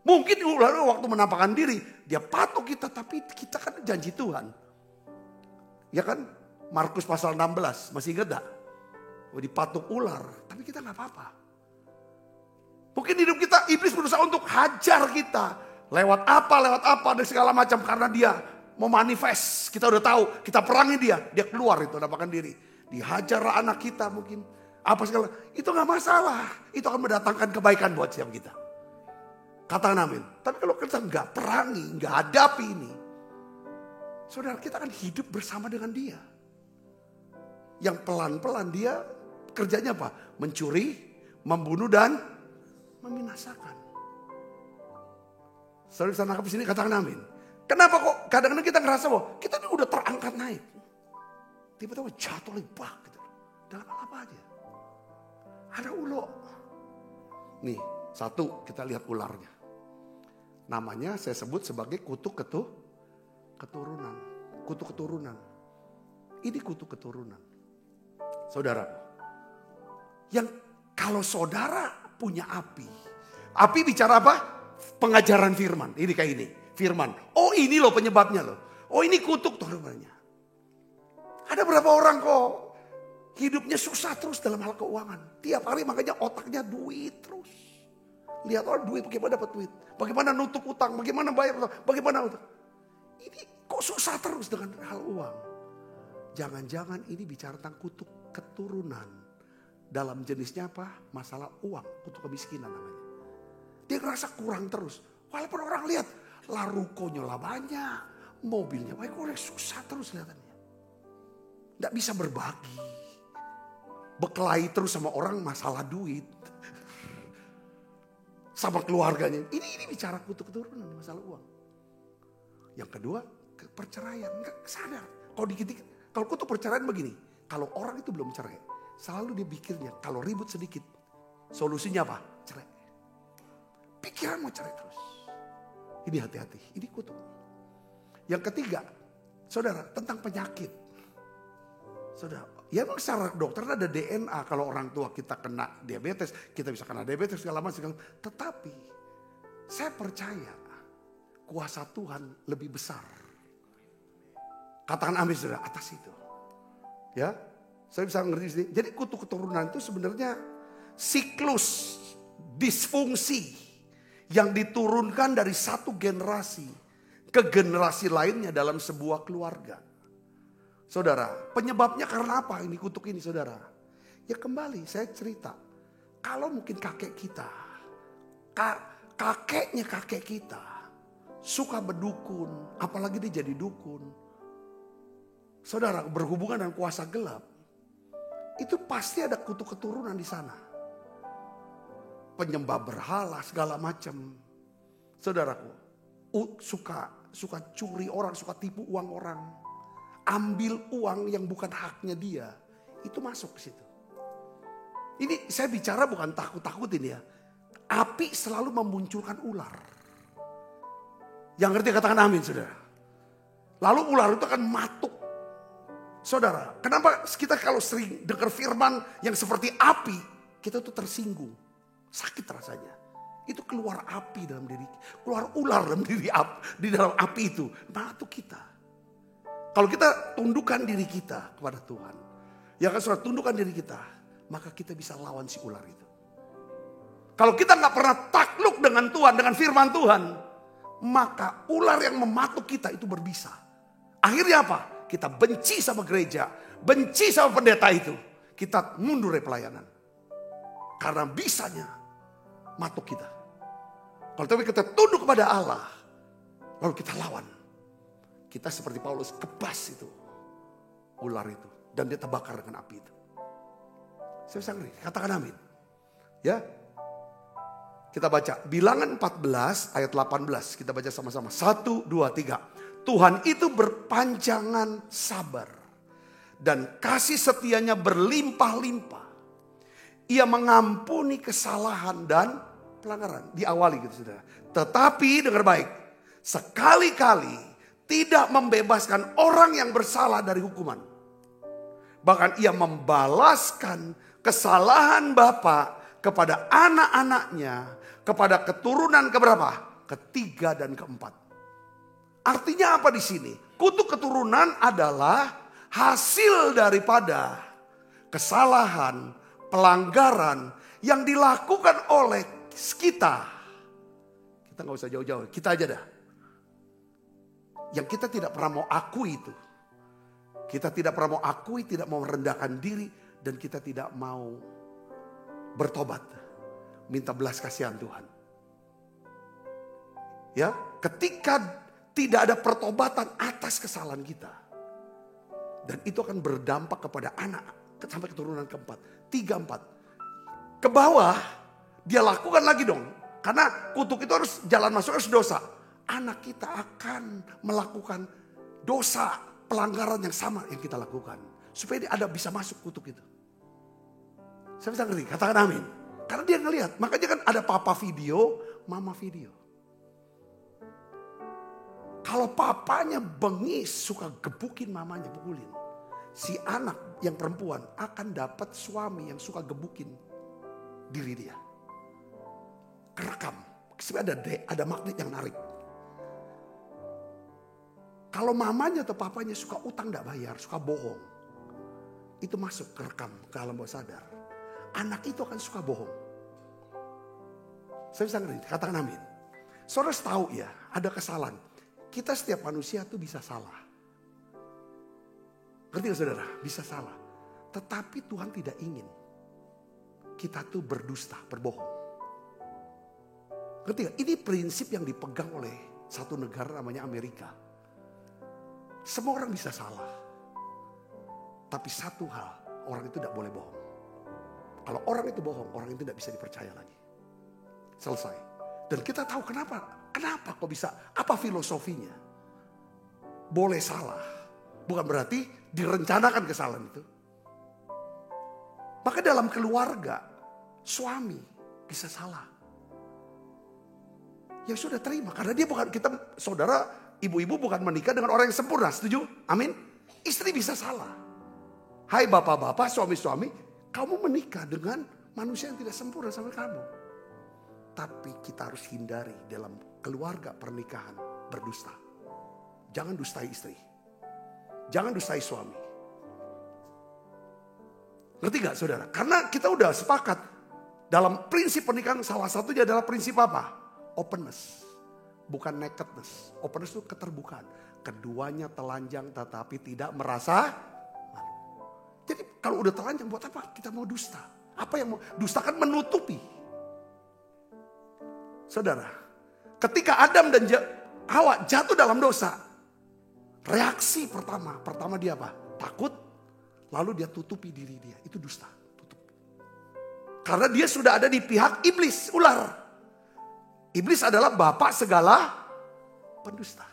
S3: Mungkin ular waktu menampakkan diri, dia patuk kita, tapi kita kan janji Tuhan. Ya kan? Markus pasal 16, masih ingat gak? Oh, dipatuk ular, tapi kita gak apa-apa. Mungkin hidup kita, iblis berusaha untuk hajar kita. Lewat apa, dan segala macam. Karena dia mau manifest, kita udah tahu, kita perangi dia keluar itu, nampakkan diri. Dihajar anak kita mungkin, apa segala, itu gak masalah. Itu akan mendatangkan kebaikan buat siap kita. Katakan amin. Tapi kalau kita gak perangi, gak hadapi ini, saudara, kita akan hidup bersama dengan dia. Yang pelan-pelan dia kerjanya apa? Mencuri, membunuh dan membinasakan. Saudara bisa nangkap di sini, katakan amin. Kenapa kok kadang-kadang kita ngerasa bahwa kita ini udah terangkat naik. Tiba-tiba jatuh lagi gitu. Dalam apa aja? Ada ulo. Nih, satu kita lihat ularnya. Namanya saya sebut sebagai kutuk keturunan. Kutuk keturunan. Ini kutuk keturunan. Saudara, yang kalau saudara punya api. Api bicara apa? Pengajaran firman. Ini kayak ini. Firman. Oh ini loh penyebabnya loh. Oh ini kutuk turunannya. Ada berapa orang kok hidupnya susah terus dalam hal keuangan. Tiap hari makanya otaknya duit terus. Lihat orang duit, bagaimana dapat duit. Bagaimana nutup utang, bagaimana bayar utang, bagaimana utang. Ini kok susah terus dengan hal uang. Jangan-jangan ini bicara tentang kutuk keturunan. Dalam jenisnya apa? Masalah uang, kutuk kemiskinan namanya. Dia ngerasa kurang terus. Walaupun orang lihat, Lah rukonya lah banyak, mobilnya banyak, orang susah terus kelihatannya. Nggak bisa berbagi. Berkelahi terus sama orang masalah duit. Sama keluarganya. Ini bicara kutuk keturunan masalah uang. Yang kedua, perceraian. Nggak sadar. Kalau kutuk perceraian begini. Kalau orang itu belum cerai, selalu dia pikirnya kalau ribut sedikit, solusinya apa? Cerai. Pikiran mau cerai terus. Ini hati-hati, ini kutuk. Yang ketiga, saudara, tentang penyakit. Saudara, ya memang secara dokter ada DNA kalau orang tua kita kena diabetes, kita bisa kena diabetes segala macam. Tetapi saya percaya kuasa Tuhan lebih besar. Katakan amin saudara, atas itu. Ya, saya bisa ngerti sini. Jadi kutuk keturunan itu sebenarnya siklus disfungsi yang diturunkan dari satu generasi ke generasi lainnya dalam sebuah keluarga. Saudara, penyebabnya karena apa ini kutuk ini saudara? Ya kembali saya cerita. Kalau mungkin kakek kita, kakeknya kakek kita suka berdukun, apalagi dia jadi dukun. Saudara, berhubungan dengan kuasa gelap, itu pasti ada kutuk keturunan di sana. Penyembah berhala segala macam. Saudaraku, suka curi orang, suka tipu uang orang. Ambil uang yang bukan haknya dia. Itu masuk ke situ. Ini saya bicara bukan takut-takutin ya. Api selalu memunculkan ular. Yang ngerti katakan amin saudara. Lalu ular itu akan matuk. Saudara, kenapa kita kalau sering dengar firman yang seperti api, kita tuh tersinggung. Sakit rasanya. Itu keluar api dalam diri, keluar ular dalam diri di dalam api itu. Matuk kita. Kalau kita tundukkan diri kita kepada Tuhan, ya kan saudara, tundukkan diri kita, maka kita bisa lawan si ular itu. Kalau kita nggak pernah takluk dengan Tuhan, dengan firman Tuhan, maka ular yang mematuk kita itu berbisa. Akhirnya apa? Kita benci sama gereja, benci sama pendeta itu. Kita mundur dari pelayanan. Karena bisanya matuk kita. Kalau tapi kita tunduk kepada Allah, lalu kita lawan. Kita seperti Paulus kebas itu ular itu. Dan dia terbakar dengan api itu. Saya bisa ngeri, katakan amin. Ya, kita baca Bilangan 14 ayat 18. Kita baca sama-sama. 1, 2, 3. Tuhan itu berpanjangan sabar dan kasih setianya berlimpah-limpah. Ia mengampuni kesalahan dan pelanggaran. Diawali gitu saudara. Tetapi dengar baik, sekali-kali tidak membebaskan orang yang bersalah dari hukuman. Bahkan ia membalaskan kesalahan bapa kepada anak-anaknya, kepada keturunan keberapa? Ketiga dan keempat. Artinya apa di sini? Kutuk keturunan adalah hasil daripada kesalahan, pelanggaran yang dilakukan oleh kita. Kita nggak usah jauh-jauh, kita aja dah. Yang kita tidak pernah mau akui itu. Kita tidak pernah mau akui, tidak mau merendahkan diri, dan kita tidak mau bertobat. Minta belas kasihan Tuhan. Ya, ketika tidak ada pertobatan atas kesalahan kita. Dan itu akan berdampak kepada anak. Sampai keturunan keempat. 3, 4. Ke bawah dia lakukan lagi dong. Karena kutuk itu harus jalan masuk harus dosa. Anak kita akan melakukan dosa pelanggaran yang sama yang kita lakukan. Supaya dia bisa masuk kutuk itu. Saya bisa ngerti, katakan amin. Karena dia ngelihat. Makanya kan ada papa video, mama video. Kalau papanya bengis suka gebukin mamanya, pukulin. Si anak yang perempuan akan dapat suami yang suka gebukin diri dia. Kerekam. Sebenarnya ada magnet yang narik. Kalau mamanya atau papanya suka utang gak bayar, suka bohong. Itu masuk kerekam ke alam bawah sadar. Anak itu akan suka bohong. Saya bisa ngerti, katakan amin. Saudara tahu ya, ada kesalahan. Kita setiap manusia tuh bisa salah. Ngerti gak saudara? Bisa salah. Tetapi Tuhan tidak ingin kita tuh berdusta, berbohong. Ngerti gak? Ini prinsip yang dipegang oleh satu negara namanya Amerika. Semua orang bisa salah. Tapi satu hal, orang itu tidak boleh bohong. Kalau orang itu bohong, orang itu tidak bisa dipercaya lagi. Selesai. Dan kita tahu kenapa. Kenapa kok bisa? Apa filosofinya? Boleh salah. Bukan berarti direncanakan kesalahan itu. Maka dalam keluarga, suami bisa salah. Ya sudah terima. Karena dia bukan, kita saudara, ibu-ibu bukan menikah dengan orang yang sempurna. Setuju? Amin. Istri bisa salah. Hai bapak-bapak, suami-suami, kamu menikah dengan manusia yang tidak sempurna sama kamu. Tapi kita harus hindari dalam keluarga pernikahan berdusta. Jangan dustai istri. Jangan dustai suami. Ngerti gak saudara? Karena kita udah sepakat. Dalam prinsip pernikahan salah satunya adalah prinsip apa? Openness. Bukan nakedness. Openness itu keterbukaan. Keduanya telanjang tetapi tidak merasa malu. Jadi kalau udah telanjang buat apa? Kita mau dusta. Apa yang mau? Dusta kan menutupi. Saudara, ketika Adam dan Hawa jatuh dalam dosa, reaksi pertama dia apa? Takut, lalu dia tutupi diri dia. Itu dusta. Tutup. Karena dia sudah ada di pihak iblis, ular. Iblis adalah bapak segala pendusta.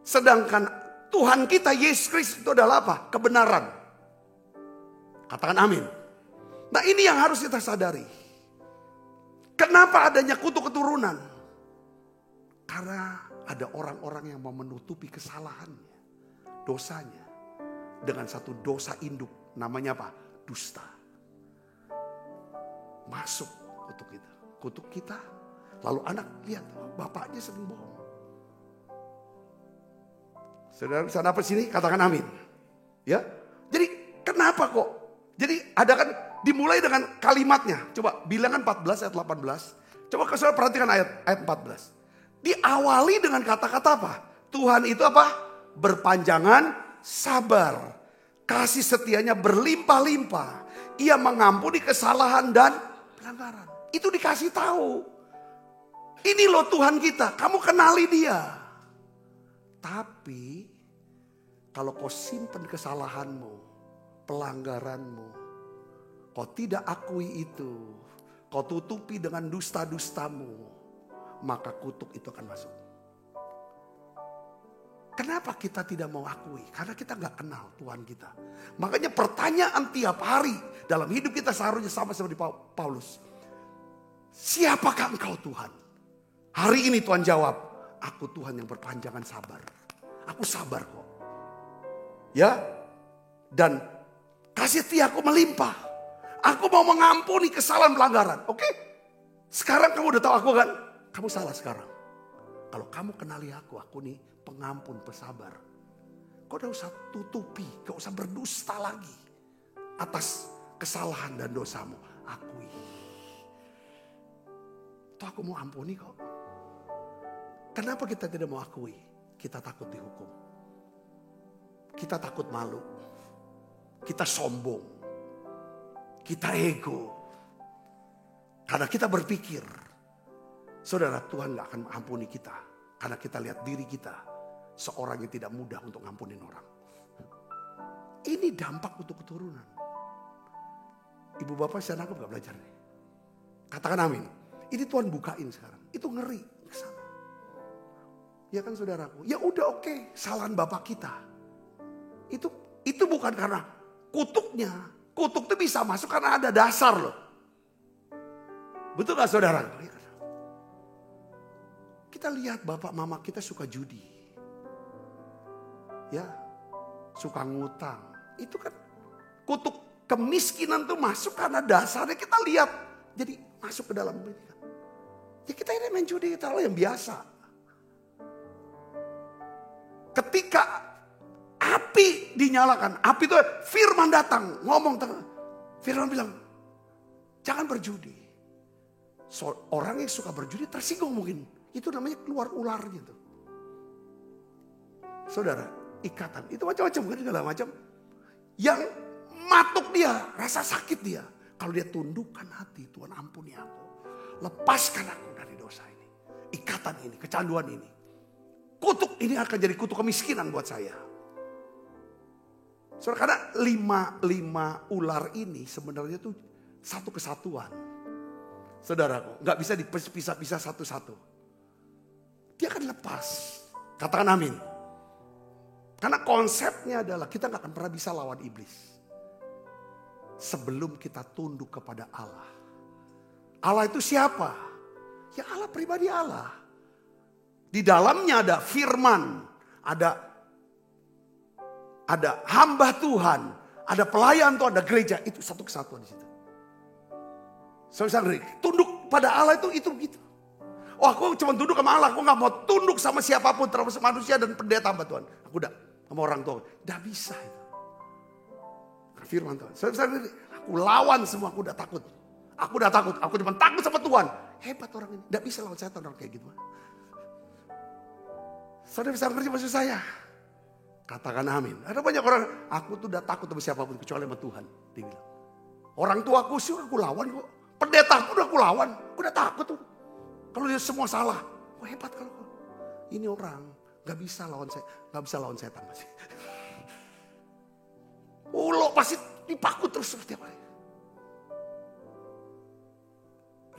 S3: Sedangkan Tuhan kita Yesus Kristus itu adalah apa? Kebenaran. Katakan amin. Nah ini yang harus kita sadari. Kenapa adanya kutuk keturunan? Karena ada orang-orang yang mau menutupi kesalahannya, dosanya, dengan satu dosa induk. Namanya apa? Dusta. Masuk kutuk kita. Kutuk kita. Lalu anak lihat, bapaknya sering bohong. Saudara bisa dapat sini? Katakan amin. Ya. Jadi kenapa kok? Jadi ada kan dimulai dengan kalimatnya. Coba Bilangan 14 ayat 18. Coba saudara perhatikan ayat 14. Diawali dengan kata-kata apa? Tuhan itu apa? Berpanjangan sabar. Kasih setianya berlimpah-limpah. Ia mengampuni kesalahan dan pelanggaran. Itu dikasih tahu. Ini loh Tuhan kita. Kamu kenali dia. Tapi kalau kau simpan kesalahanmu, pelanggaranmu, kau tidak akui itu, kau tutupi dengan dusta-dustamu, maka kutuk itu akan masuk. Kenapa kita tidak mau akui? Karena kita gak kenal Tuhan kita. Makanya pertanyaan tiap hari dalam hidup kita seharusnya sama seperti Paulus. Siapakah engkau Tuhan? Hari ini Tuhan jawab, aku Tuhan yang berpanjangan sabar. Aku sabar kok. Ya, dan kasih setiaku melimpah. Aku mau mengampuni kesalahan pelanggaran. Oke? Sekarang kamu udah tahu aku kan? Kamu salah sekarang. Kalau kamu kenali aku nih pengampun, pesabar. Kau udah usah tutupi, gak usah berdusta lagi atas kesalahan dan dosamu. Akui. Toh aku mau ampuni kok. Kenapa kita tidak mau akui? Kita takut dihukum. Kita takut malu. Kita sombong. Kita ego. Karena kita berpikir, saudara, Tuhan gak akan ampuni kita. Karena kita lihat diri kita, seorang yang tidak mudah untuk ngampunin orang. Ini dampak untuk keturunan. Ibu bapak saya nangkep gak belajar nih? Katakan amin. Ini Tuhan bukain sekarang. Itu ngeri kesana. Ya kan saudaraku? Ya udah oke, kesalahan bapak kita. Itu bukan karena kutuknya. Kutuk itu bisa masuk karena ada dasar loh. Betul gak saudara? Kita lihat bapak mama kita suka judi. Ya, suka ngutang. Itu kan kutuk kemiskinan tuh masuk karena dasarnya kita lihat. Jadi masuk ke dalam ini. Ya kita ini main judi, kita yang biasa. Ketika api dinyalakan, api itu firman datang, ngomong. Firman bilang, jangan berjudi. Orang yang suka berjudi tersinggung mungkin. Itu namanya keluar ular gitu. Saudara, ikatan. Itu macam-macam kan, segala macam. Yang matuk dia, rasa sakit dia. Kalau dia tundukkan hati, Tuhan ampuni aku. Lepaskan aku dari dosa ini. ikatan ini, kecanduan ini. Kutuk ini akan jadi kutuk kemiskinan buat saya. Karena lima ular ini sebenarnya itu satu kesatuan. Saudaraku, gak bisa dipisah-pisah satu-satu. Dia akan lepas. Katakan amin. Karena konsepnya adalah kita gak akan pernah bisa lawan iblis. Sebelum kita tunduk kepada Allah. Allah itu siapa? Ya Allah, pribadi Allah. Di dalamnya ada firman, ada hamba Tuhan, ada pelayan Tuhan, ada gereja. Itu satu kesatuan di situ. Saudara, tunduk pada Allah itu begitu. Oh, aku cuma tunduk sama Allah, aku gak mau tunduk sama siapapun, termasuk manusia dan pendeta hamba Tuhan. Aku udah sama orang tua, udah bisa itu. Firman Tuhan. Saudara, aku lawan semua, aku udah takut. Aku cuma takut sama Tuhan. Hebat orang ini, gak bisa lawan setan orang kayak gitu. Saudara bisa ngerti maksud saya? Katakan amin. Ada banyak orang, aku tuh udah takut sama siapapun kecuali sama Tuhan. Dia bilang. Orang tua aku sih aku lawan kok. Pendeta aku udah aku lawan. Aku udah takut tuh. Kalau dia semua salah. Oh, hebat kalau ini orang gak bisa lawan saya. Gak bisa lawan setan masih. Lo pasti dipakut terus seperti apa.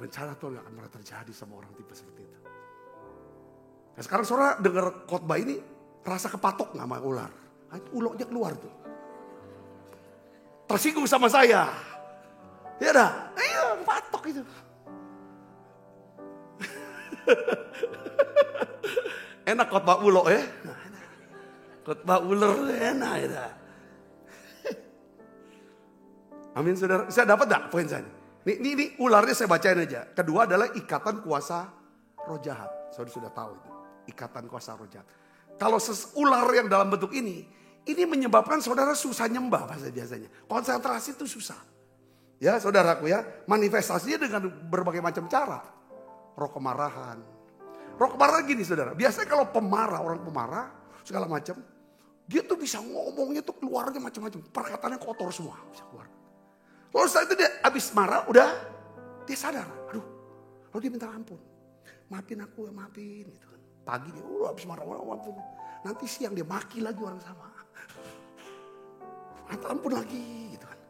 S3: Rencana Tuhan gak akan pernah terjadi sama orang tipe seperti itu. Nah, sekarang saudara dengar khotbah ini rasa kepatok gak sama ular. Nah, itu uloknya keluar tuh. Tersinggung sama saya. Ya dah, iya kepatok itu. Enak khotbah ulok ya. Khotbah ular enak ya. Amin saudara. Saya dapat gak poin saya? Ini ularnya saya bacain aja. Kedua adalah ikatan kuasa roh jahat. Saudara sudah tahu itu. Ikatan kuasa roh jahat. Kalau ular yang dalam bentuk ini menyebabkan saudara susah nyembah biasanya. Konsentrasi itu susah. Ya saudaraku ya, manifestasinya dengan berbagai macam cara. Roh kemarahan. Roh kemarahan gini saudara, biasanya kalau orang pemarah segala macam, dia tuh bisa ngomongnya tuh keluarnya macam-macam. Perkataannya kotor semua bisa keluar. Lalu setelah itu dia habis marah udah dia sadar, aduh, lalu dia minta ampun. Maafin aku ya, maafin gitu kan. Pagi dia habis marah, maafin. Nanti siang dia maki lagi orang sama. Minta ampun lagi gitu kan.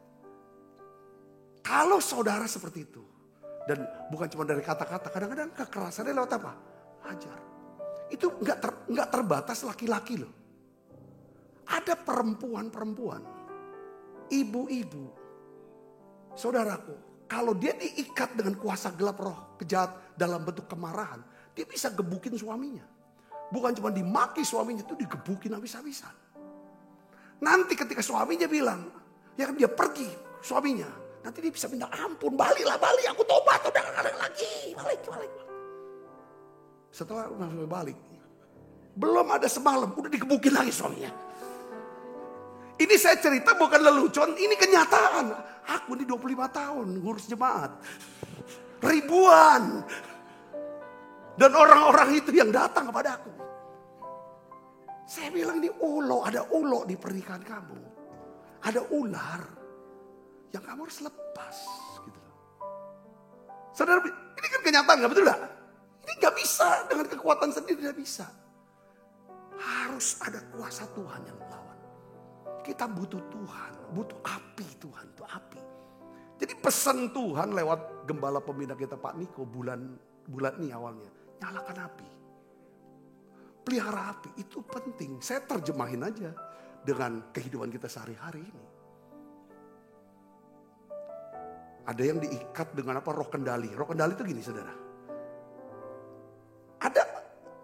S3: Kalau saudara seperti itu, dan bukan cuma dari kata-kata, kadang-kadang kekerasannya lewat apa? Ajar. Itu nggak terbatas laki-laki loh. Ada perempuan-perempuan, ibu-ibu, saudaraku, kalau dia diikat dengan kuasa gelap roh kejahat dalam bentuk kemarahan, dia bisa gebukin suaminya. Bukan cuma dimaki suaminya, itu digebukin habis-habisan. Nanti ketika suaminya bilang, ya kan dia pergi suaminya. Nanti dia bisa minta ampun, balik, aku tobat, udah gak ada lagi, balik. Setelah balik, belum ada semalam, udah digebukin lagi suaminya. Ini saya cerita bukan lelucon, ini kenyataan. Aku ini 25 tahun ngurus jemaat. Ribuan. Dan orang-orang itu yang datang kepada aku. Saya bilang ini ada ulo di pernikahan kamu. Ada ular yang kamu harus lepas. Gitu. Saudara, ini kan kenyataan gak betul gak? Ini gak bisa dengan kekuatan sendiri, tidak bisa. Harus ada kuasa Tuhan yang melawan. Kita butuh Tuhan, butuh api Tuhan, itu api. Jadi pesan Tuhan lewat gembala pembina kita Pak Niko bulan ini awalnya, nyalakan api. Pelihara api, itu penting. Saya terjemahin aja dengan kehidupan kita sehari-hari ini. Ada yang diikat dengan apa? Roh kendali. Roh kendali itu gini saudara. Ada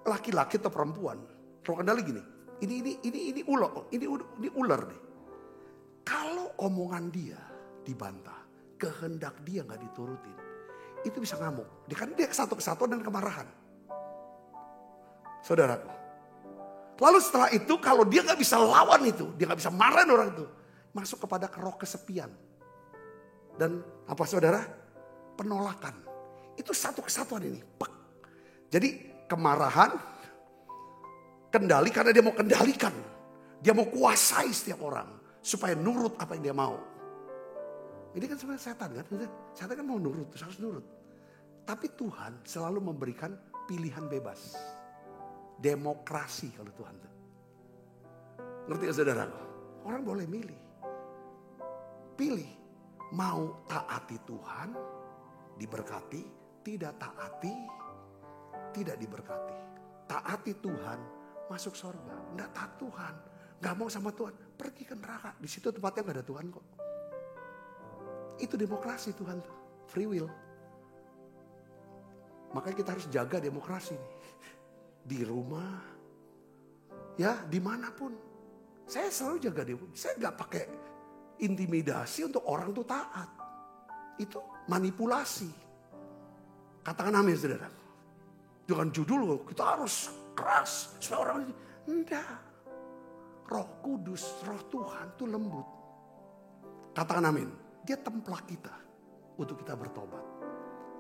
S3: laki-laki atau perempuan, roh kendali gini. Ini ular nih. Kalau omongan dia dibantah, kehendak dia nggak diturutin, itu bisa ngamuk. Dia kesatuan dan kemarahan. Saudaraku. Lalu setelah itu kalau dia nggak bisa lawan itu, dia nggak bisa marahin orang itu, masuk kepada roh kesepian. Dan apa saudara? Penolakan. Itu satu kesatuan ini. Jadi kemarahan, kendali karena dia mau kendalikan. Dia mau kuasai setiap orang. Supaya nurut apa yang dia mau. Ini kan sebenarnya setan kan. Setan kan mau nurut, harus nurut. Tapi Tuhan selalu memberikan pilihan bebas. Demokrasi kalau Tuhan tuh. Ngerti ya saudara? Orang boleh milih. Pilih. Mau taati Tuhan, diberkati. Tidak taati, tidak diberkati. Taati Tuhan, masuk surga. Nggak taat Tuhan, nggak mau sama Tuhan, pergi ke neraka. Di situ tempatnya nggak ada Tuhan kok. Itu demokrasi Tuhan tuh, free will. Makanya kita harus jaga demokrasi nih. Di rumah, ya dimanapun. Saya selalu jaga demokrasi. Saya nggak pakai intimidasi untuk orang tuh taat. Itu manipulasi. Katakan amin saudara. Jangan judul kita harus keras supaya orang ini. Enggak. Roh Kudus, Roh Tuhan itu lembut. Katakan amin. Dia templak kita untuk kita bertobat.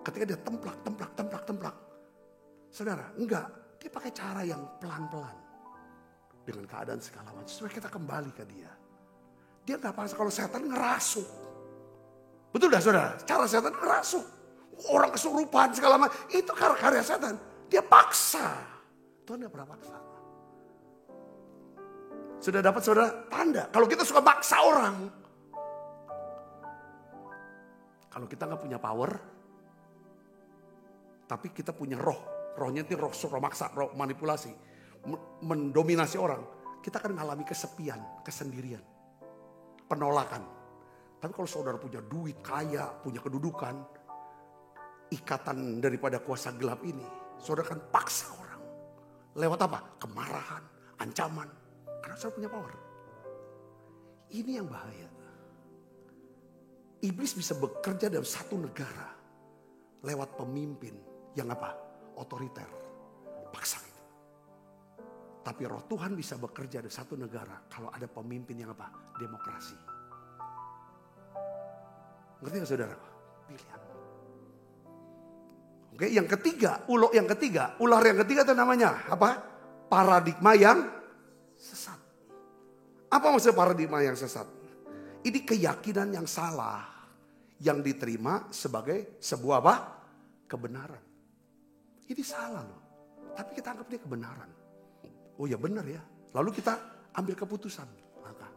S3: Ketika dia templak. Saudara, enggak. Dia pakai cara yang pelan-pelan. Dengan keadaan segala macam. Supaya kita kembali ke dia. Dia enggak paksa kalau setan ngerasuk. Betul dah saudara? Cara setan ngerasuk. Orang kesurupan segala macam. Itu karya setan. Dia paksa. Tuhan tidak pernah paksa. Sudah dapat saudara tanda. Kalau kita suka maksa orang. Kalau kita nggak punya power. Tapi kita punya roh. Rohnya itu roh maksa, roh manipulasi. Mendominasi orang. Kita akan mengalami kesepian, kesendirian. Penolakan. Tapi kalau saudara punya duit, kaya, punya kedudukan. Ikatan daripada kuasa gelap ini. Saudara kan paksa orang. Lewat apa? Kemarahan, ancaman. Karena saudara punya power. Ini yang bahaya. Iblis bisa bekerja dalam satu negara. Lewat pemimpin yang apa? Otoriter. Paksa itu. Tapi roh Tuhan bisa bekerja di satu negara. Kalau ada pemimpin yang apa? Demokrasi. Ngerti gak saudara? Pilihan. Oke, yang ketiga, ular yang ketiga itu namanya apa? Paradigma yang sesat. Apa maksud paradigma yang sesat? Ini keyakinan yang salah yang diterima sebagai sebuah apa? Kebenaran. Ini salah loh. Tapi kita anggap dia kebenaran. Oh ya benar ya. Lalu kita ambil keputusan. Maka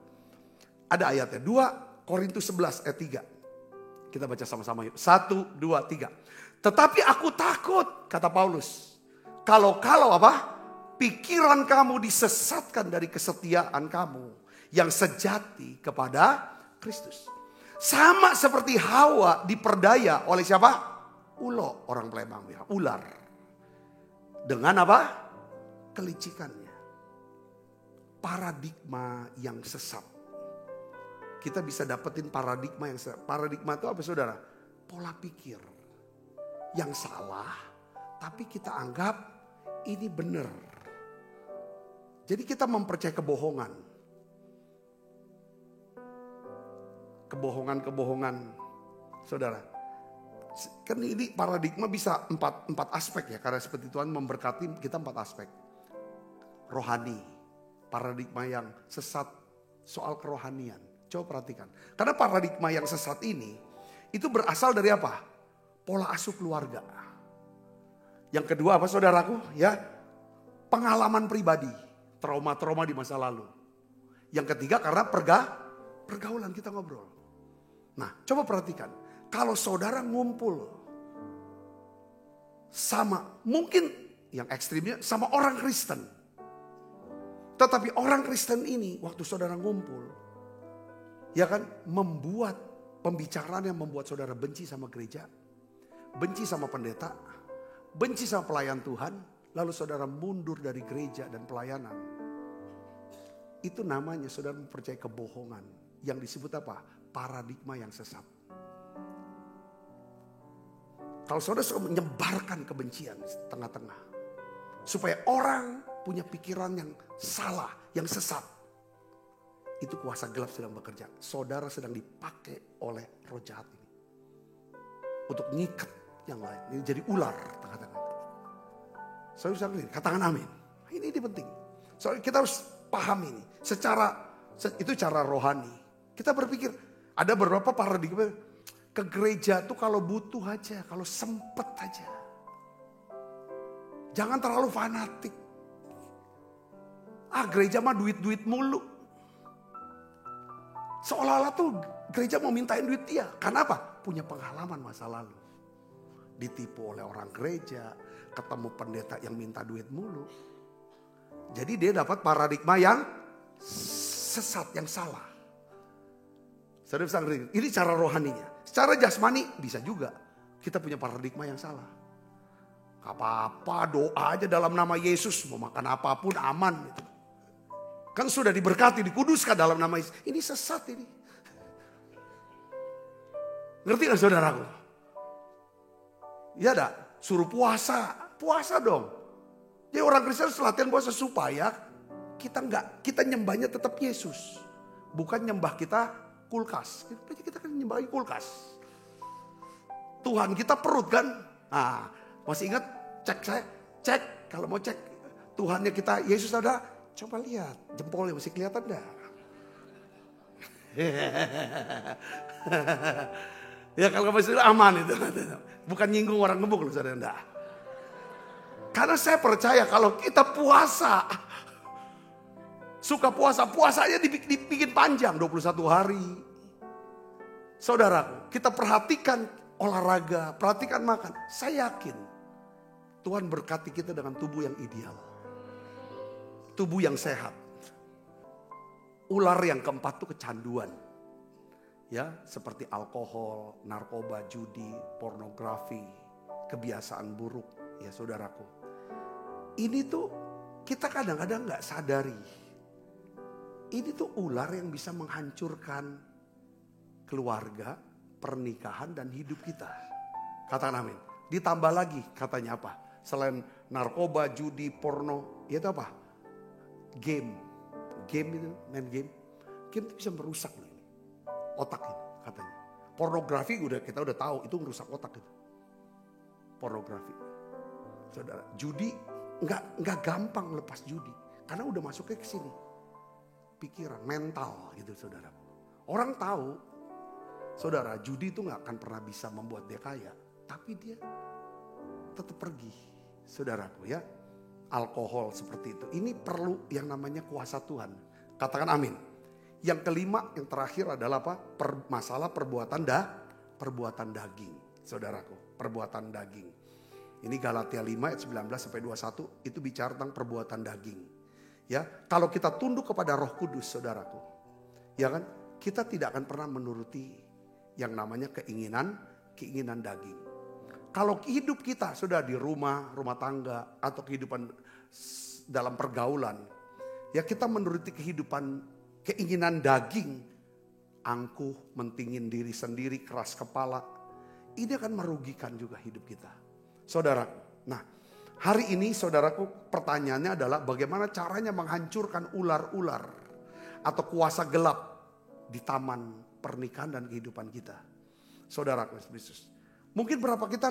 S3: ada ayatnya 2 Korintus 11 ayat 3. Kita baca sama-sama yuk. 1, 2, 3. Tetapi aku takut, kata Paulus. Kalau apa? Pikiran kamu disesatkan dari kesetiaan kamu. Yang sejati kepada Kristus. Sama seperti Hawa diperdaya oleh siapa? Ulo, orang Palembang bilang. Ular. Dengan apa? Kelicikannya. Paradigma yang sesat. Kita bisa dapetin paradigma yang sesat. Paradigma itu apa saudara? Pola pikir. Yang salah, tapi kita anggap ini benar. Jadi kita mempercayai kebohongan. Kebohongan, saudara. Kan ini paradigma bisa empat aspek ya. Karena seperti Tuhan memberkati kita 4 aspek. Rohani, paradigma yang sesat soal kerohanian. Coba perhatikan. Karena paradigma yang sesat ini, itu berasal dari apa? Pola asuh keluarga. Yang kedua apa saudaraku? Ya, pengalaman pribadi. Trauma-trauma di masa lalu. Yang ketiga karena pergaulan kita ngobrol. Nah coba perhatikan. Kalau saudara ngumpul sama mungkin yang ekstrimnya sama orang Kristen. Tetapi orang Kristen ini waktu saudara ngumpul. Ya kan membuat pembicaraan yang membuat saudara benci sama gereja. Benci sama pendeta, benci sama pelayan Tuhan, lalu saudara mundur dari gereja dan pelayanan. Itu namanya saudara mempercayai kebohongan yang disebut apa? Paradigma yang sesat. Kalau saudara suka menyebarkan kebencian di tengah-tengah, supaya orang punya pikiran yang salah, yang sesat, itu kuasa gelap sedang bekerja. Saudara sedang dipakai oleh roh jahat ini untuk ngikat yang lain. Ini jadi ular tengah-tengah. Saudara katakan amin. Ini penting. Soalnya kita harus paham ini. Itu cara rohani. Kita berpikir ada beberapa paradigma ke gereja tuh kalau butuh aja, kalau sempet aja. Jangan terlalu fanatik. Gereja mah duit-duit mulu. Seolah-olah tuh gereja mau mintain duit dia. Karena apa? Punya pengalaman masa lalu. Ditipu oleh orang gereja, ketemu pendeta yang minta duit mulu. Jadi dia dapat paradigma yang sesat, yang salah. Saudara bisa ngerti? Ini cara rohaninya. Secara jasmani bisa juga. Kita punya paradigma yang salah. Gak apa-apa, doa aja dalam nama Yesus. Mau makan apapun aman. Gitu. Kan sudah diberkati, dikuduskan dalam nama Yesus. Ini sesat ini. Ngerti gak saudaraku? Ya dah, suruh puasa. Puasa dong. Jadi orang Kristen latihan puasa supaya kita nyembahnya tetap Yesus. Bukan nyembah kita kulkas. Kita kan nyembah kulkas. Tuhan kita perut kan. Nah, masih ingat cek kalau mau cek Tuhannya kita Yesus ada, coba lihat jempolnya masih kelihatan dah. Ya kalau masih aman itu. Bukan nyinggung orang gebuk loh saudara. Enggak. Karena saya percaya kalau kita puasa. Suka puasanya dibikin panjang 21 hari. Saudara, kita perhatikan olahraga, perhatikan makan. Saya yakin Tuhan berkati kita dengan tubuh yang ideal. Tubuh yang sehat. Ular yang keempat itu kecanduan. Ya, seperti alkohol, narkoba, judi, pornografi, kebiasaan buruk. Ya saudaraku. Ini tuh kita kadang-kadang gak sadari. Ini tuh ular yang bisa menghancurkan keluarga, pernikahan dan hidup kita. Katakan amin. Ditambah lagi katanya apa? Selain narkoba, judi, porno, itu apa? Game itu, main game. Game itu bisa merusak nih. Otak ini katanya. Pornografi kita udah tahu itu merusak otak itu. Pornografi. Saudara, judi nggak gampang lepas judi karena udah masuknya ke sini. Pikiran, mental gitu saudara. Orang tahu, saudara, judi itu nggak akan pernah bisa membuat dia kaya, tapi dia tetap pergi, saudaraku ya. Alkohol seperti itu. Ini perlu yang namanya kuasa Tuhan. Katakan amin. Yang kelima, yang terakhir adalah apa? Masalah perbuatan daging, saudaraku. Perbuatan daging. Ini Galatia 5 ayat 19 sampai 21 itu bicara tentang perbuatan daging. Ya, kalau kita tunduk kepada Roh Kudus, saudaraku, ya kan, kita tidak akan pernah menuruti yang namanya keinginan daging. Kalau hidup kita sudah di rumah tangga atau kehidupan dalam pergaulan, ya kita menuruti keinginan daging, angkuh, mentingin diri sendiri, keras kepala, ini akan merugikan juga hidup kita. Saudaraku, nah hari ini saudaraku pertanyaannya adalah bagaimana caranya menghancurkan ular-ular atau kuasa gelap di taman pernikahan dan kehidupan kita. Saudaraku Yesus, mungkin berapa kita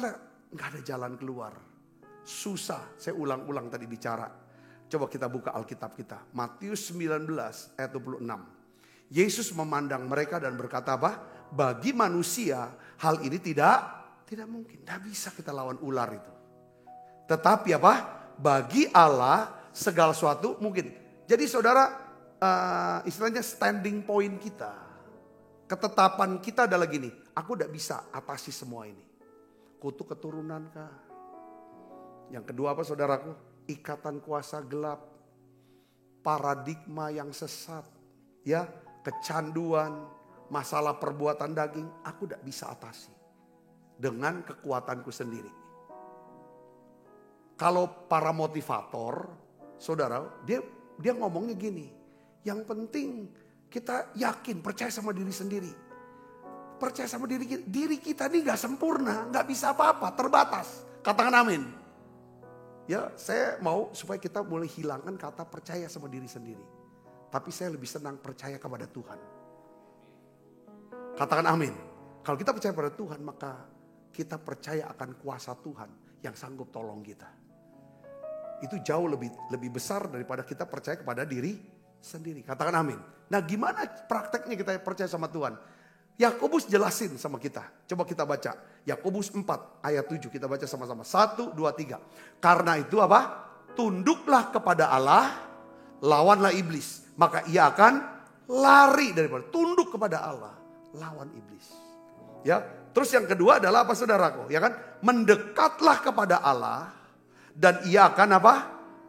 S3: nggak ada jalan keluar, susah. Saya ulang-ulang tadi bicara. Coba kita buka Alkitab kita. Matius 19 ayat 26. Yesus memandang mereka dan berkata apa? Bagi manusia hal ini tidak mungkin. Tidak bisa kita lawan ular itu. Tetapi apa? Bagi Allah segala sesuatu mungkin. Jadi saudara, istilahnya standing point kita. Ketetapan kita adalah gini. Aku tidak bisa atasi semua ini. Kutuk keturunan kah? Yang kedua apa saudaraku? Ikatan kuasa gelap, paradigma yang sesat, ya, kecanduan, masalah perbuatan daging, aku tidak bisa atasi dengan kekuatanku sendiri. Kalau para motivator, saudara, dia ngomongnya gini, yang penting kita yakin, percaya sama diri sendiri. Percaya sama diri kita ini gak sempurna, gak bisa apa-apa, terbatas. Katakan amin. Ya, saya mau supaya kita mulai hilangkan kata percaya sama diri sendiri. Tapi saya lebih senang percaya kepada Tuhan. Katakan amin. Kalau kita percaya pada Tuhan, maka kita percaya akan kuasa Tuhan yang sanggup tolong kita. Itu jauh lebih besar daripada kita percaya kepada diri sendiri. Katakan amin. Nah, gimana prakteknya kita percaya sama Tuhan? Yakobus jelasin sama kita. Coba kita baca. Yakobus 4 ayat 7. Kita baca sama-sama. 1, 2, 3. Karena itu apa? Tunduklah kepada Allah, lawanlah iblis. Maka ia akan lari daripada. Tunduk kepada Allah, lawan iblis. Ya, terus yang kedua adalah apa saudaraku? Ya kan? Mendekatlah kepada Allah dan ia akan apa?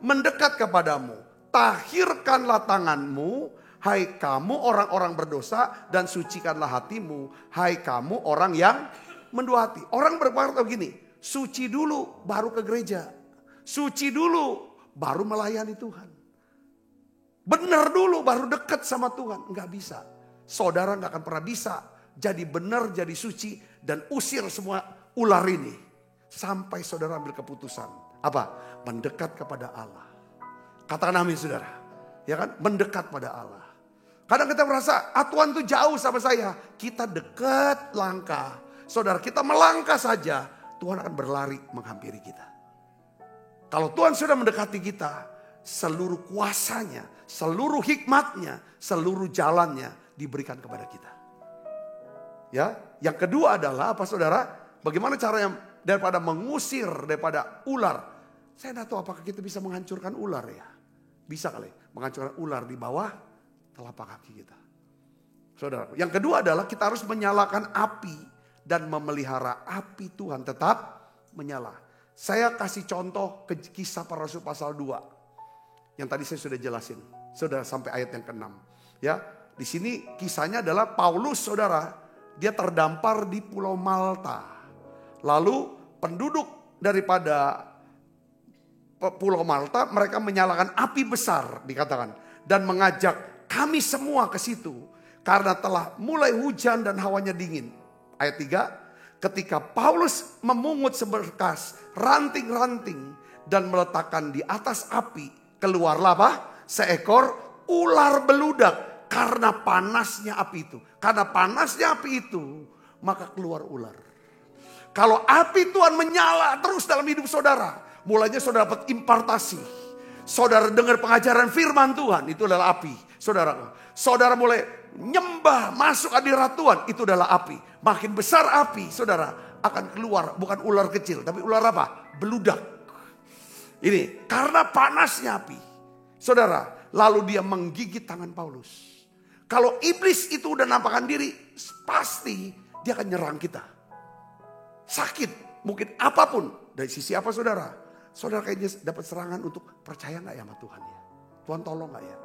S3: Mendekat kepadamu. Tahirkanlah tanganmu, hai kamu orang-orang berdosa, dan sucikanlah hatimu, hai kamu orang yang mendua hati. Orang berkata begini, suci dulu baru ke gereja. Suci dulu baru melayani Tuhan. Benar dulu baru dekat sama Tuhan. Enggak bisa. Saudara enggak akan pernah bisa jadi benar, jadi suci, dan usir semua ular ini. Sampai saudara ambil keputusan. Apa? Mendekat kepada Allah. Katakan amin saudara. Ya kan? Mendekat pada Allah. Kadang kita merasa, Tuhan tuh jauh sama saya. Kita dekat langkah. Saudara, kita melangkah saja, Tuhan akan berlari menghampiri kita. Kalau Tuhan sudah mendekati kita, seluruh kuasanya, seluruh hikmatnya, seluruh jalannya diberikan kepada kita. Ya, yang kedua adalah apa saudara? Bagaimana caranya daripada mengusir daripada ular? Saya tidak tahu apakah kita bisa menghancurkan ular ya. Bisa kali menghancurkan ular di bawah telapak kaki kita. Saudara, yang kedua adalah kita harus menyalakan api dan memelihara api Tuhan tetap menyala. Saya kasih contoh ke kisah para rasul pasal 2. Yang tadi saya sudah jelasin. Saudara sampai ayat yang ke-6. Ya, di sini kisahnya adalah Paulus saudara, dia terdampar di Pulau Malta. Lalu penduduk daripada Pulau Malta mereka menyalakan api besar dikatakan dan mengajak kami semua ke situ karena telah mulai hujan dan hawanya dingin. Ayat 3, ketika Paulus memungut seberkas ranting-ranting dan meletakkan di atas api, keluarlah apa? Seekor ular beludak karena panasnya api itu. Karena panasnya api itu, maka keluar ular. Kalau api Tuhan menyala terus dalam hidup saudara, mulanya saudara dapat impartasi. Saudara dengar pengajaran firman Tuhan, itu adalah api. Saudara mulai nyembah masuk hadirat Tuhan, itu adalah api. Makin besar api, saudara akan keluar bukan ular kecil, tapi ular apa? Beludak. Ini karena panasnya api. Saudara, lalu dia menggigit tangan Paulus. Kalau iblis itu udah nampakkan diri, pasti dia akan nyerang kita. Sakit, mungkin apapun. Dari sisi apa saudara? Saudara kayaknya dapat serangan untuk percaya gak ya sama Tuhan ya? Tuhan tolong gak ya?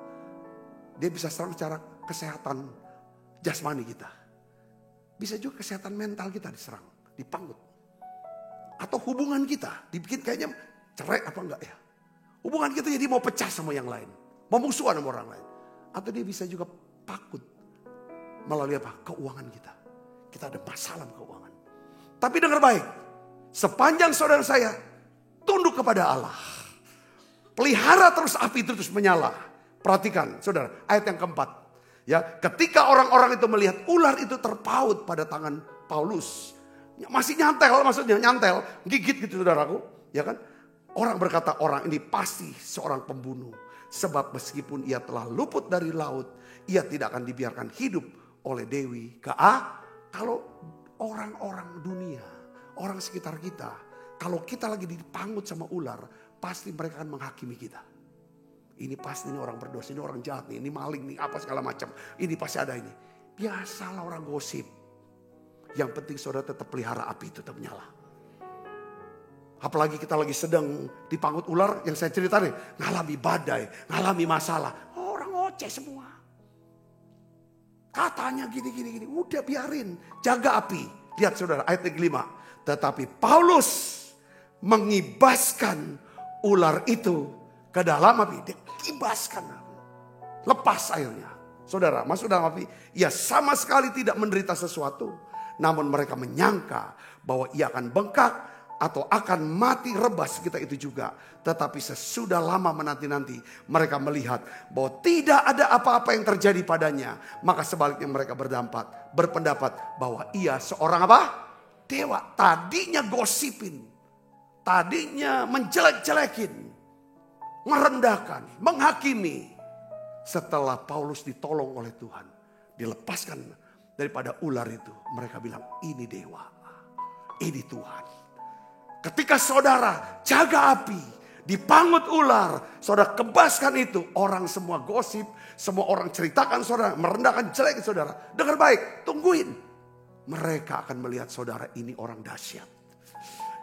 S3: Dia bisa serang secara kesehatan jasmani kita. Bisa juga kesehatan mental kita diserang, dipanggut. Atau hubungan kita dibikin kayaknya cerai apa enggak ya? Hubungan kita jadi mau pecah sama yang lain. Mau musuhan sama orang lain. Atau dia bisa juga takut melalui apa? Keuangan kita. Kita ada masalah keuangan. Tapi dengar baik. Sepanjang saudara saya tunduk kepada Allah. Pelihara terus api itu terus menyala. Perhatikan saudara ayat yang keempat. Ya, ketika orang-orang itu melihat ular itu terpaut pada tangan Paulus. Masih nyantel maksudnya, nyantel. Gigit gitu saudaraku. Ya kan? Orang berkata orang ini pasti seorang pembunuh. Sebab meskipun ia telah luput dari laut, ia tidak akan dibiarkan hidup oleh Dewi Kalau orang-orang dunia, orang sekitar kita, kalau kita lagi dipangut sama ular, pasti mereka akan menghakimi kita. Ini pasti ini orang berdosa, ini orang jahat nih, ini maling nih, apa segala macam. Ini pasti ada ini. Biasalah orang gosip. Yang penting saudara tetap pelihara api itu tetap nyala. Apalagi kita lagi sedang dipangut ular, yang saya ceritain, ngalami badai, ngalami masalah. Orang ngoceh semua. Katanya gini. Udah biarin, jaga api. Lihat saudara, ayat yang 5. Tetapi Paulus mengibaskan ular itu ke dalam api. Dia ibaskan. Lepas airnya. Saudara, masuk dalam api. Ia sama sekali tidak menderita sesuatu. Namun mereka menyangka bahwa ia akan bengkak atau akan mati rebas kita itu juga. Tetapi sesudah lama menanti-nanti mereka melihat bahwa tidak ada apa-apa yang terjadi padanya. Maka sebaliknya mereka berpendapat bahwa ia seorang apa? Dewa. Tadinya gosipin. Tadinya menjelek-jelekin. Merendahkan. Menghakimi. Setelah Paulus ditolong oleh Tuhan. Dilepaskan daripada ular itu. Mereka bilang, ini dewa, ini Tuhan. Ketika saudara jaga api, dipangut ular, saudara kebaskan itu, orang semua gosip, semua orang ceritakan saudara, merendahkan jelek saudara. Dengar baik, tungguin. Mereka akan melihat saudara ini orang dahsyat.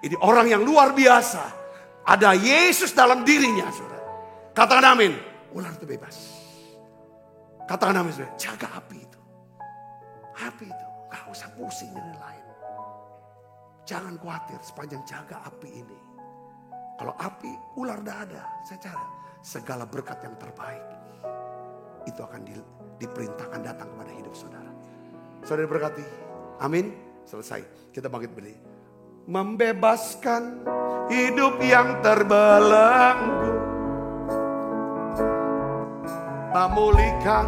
S3: Ini orang yang luar biasa. Ada Yesus dalam dirinya saudara. Katakan amin. Ular itu bebas. Katakan amin saudara. Jaga api itu. Api itu. Gak usah pusing dengan lain. Jangan khawatir sepanjang jaga api ini. Kalau api ular dah ada. Saya cara. Segala berkat yang terbaik. Itu akan diperintahkan datang kepada hidup saudara. Saudara berkati. Amin. Selesai. Kita bangkit berdiri. Membebaskan hidup yang terbelenggu. Memulihkan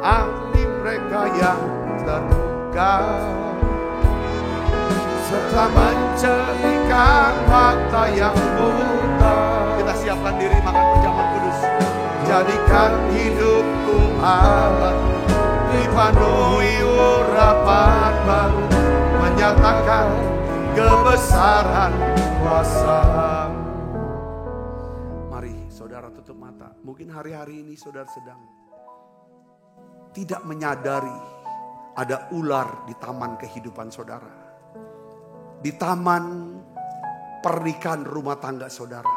S3: hati mereka yang terluka. Serta mencerahkan mata yang buta. Kita siapkan diri makan perjamuan kudus. Jadikan hidupku aman, dipenuhi urapan baru, menyatakan kebesaran kuasa-Mu. Mari saudara tutup mata. Mungkin hari-hari ini saudara sedang tidak menyadari ada ular di taman kehidupan saudara. Di taman pernikahan rumah tangga saudara.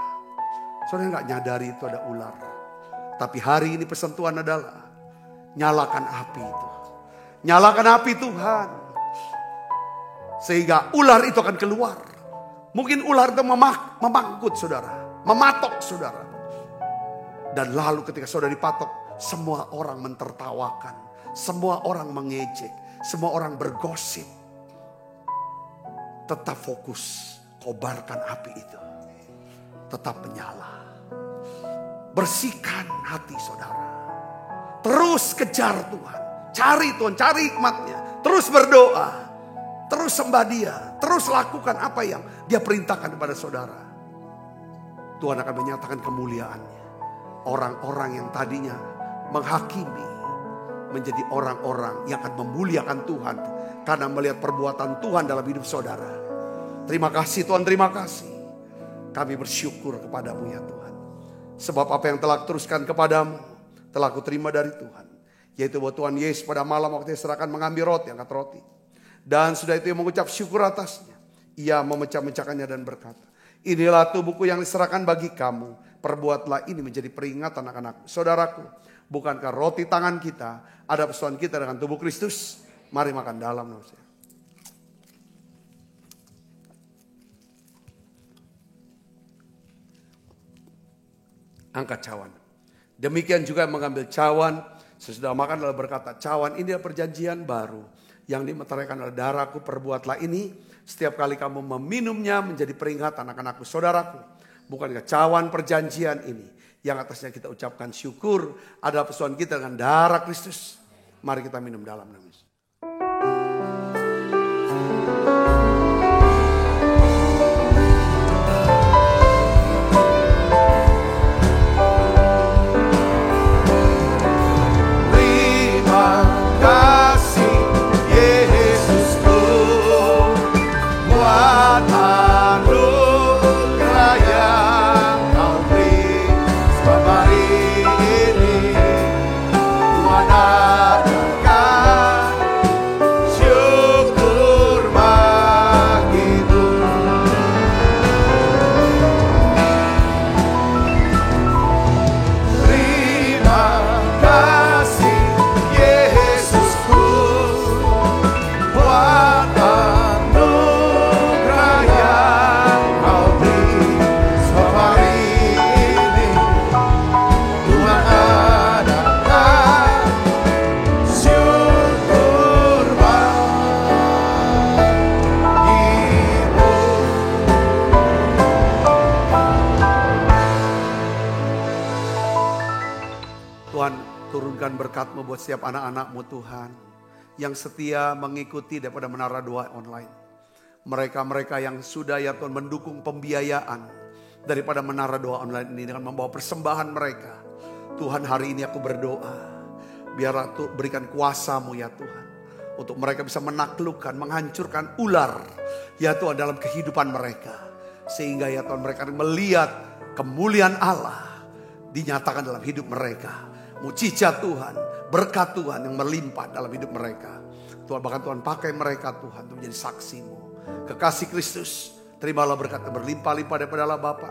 S3: Saudara gak nyadari itu ada ular. Tapi hari ini pesan Tuhan adalah nyalakan api itu. Nyalakan api Tuhan. Sehingga ular itu akan keluar. Mungkin ular itu memangkut saudara. Mematok saudara. Dan lalu ketika saudara dipatok, semua orang mentertawakan. Semua orang mengejek. Semua orang bergosip. Tetap fokus. Kobarkan api itu. Tetap menyala. Bersihkan hati saudara. Terus kejar Tuhan. Cari Tuhan, cari hikmatnya. Terus berdoa. Terus sembah Dia. Terus lakukan apa yang Dia perintahkan kepada saudara. Tuhan akan menyatakan kemuliaannya. Orang-orang yang tadinya menghakimi. Menjadi orang-orang yang akan memuliakan Tuhan. Karena melihat perbuatan Tuhan dalam hidup saudara. Terima kasih Tuhan, terima kasih. Kami bersyukur kepadamu ya Tuhan. Sebab apa yang telah teruskan kepadamu, telah kuterima dari Tuhan. Yaitu bahwa Tuhan Yesus pada malam waktu diserahkan mengambil roti, angkat roti. Dan sudah itu ia mengucap syukur atasnya. Ia memecah-mecahkannya dan berkata, inilah tubuhku yang diserahkan bagi kamu. Perbuatlah ini menjadi peringatan anak-anak. Saudaraku, bukankah roti tangan kita ada persekutuan kita dengan tubuh Kristus? Mari makan dalam nama saya. Angkat cawan. Demikian juga mengambil cawan. Sesudah makan lalu berkata, cawan ini adalah perjanjian baru. Yang dimeteraikan oleh darahku, perbuatlah ini. Setiap kali kamu meminumnya menjadi peringatan anak-anakku. Saudaraku, bukankah cawan perjanjian ini yang atasnya kita ucapkan syukur adalah persekutuan kita dengan darah Kristus. Mari kita minum dalam nama Yesus. Berkat-Mu buat setiap anak-anak-Mu Tuhan. Yang setia mengikuti daripada Menara Doa Online. Mereka-mereka yang sudah ya Tuhan mendukung pembiayaan. Daripada Menara Doa Online ini dengan membawa persembahan mereka. Tuhan hari ini aku berdoa. Biar Tuhan berikan kuasa-Mu ya Tuhan. Untuk mereka bisa menaklukkan, menghancurkan ular. Ya Tuhan dalam kehidupan mereka. Sehingga ya Tuhan mereka melihat kemuliaan Allah dinyatakan dalam hidup mereka. Mujizat Tuhan, berkat Tuhan yang melimpah dalam hidup mereka. Tuhan bahkan Tuhan pakai mereka Tuhan untuk menjadi saksi-Mu. Kekasih Kristus, terimalah berkat yang berlimpah-limpah daripada Allah Bapa.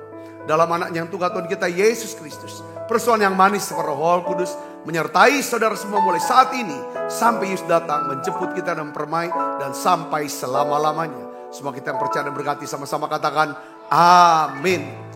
S3: Dalam anaknya yang Tuhan kita Yesus Kristus. Persoalan yang manis seperti Roh Kudus menyertai saudara semua mulai saat ini sampai Yesus datang menjemput kita dan permai dan sampai selama-lamanya. Semua kita yang percaya dan berkati sama-sama katakan amin.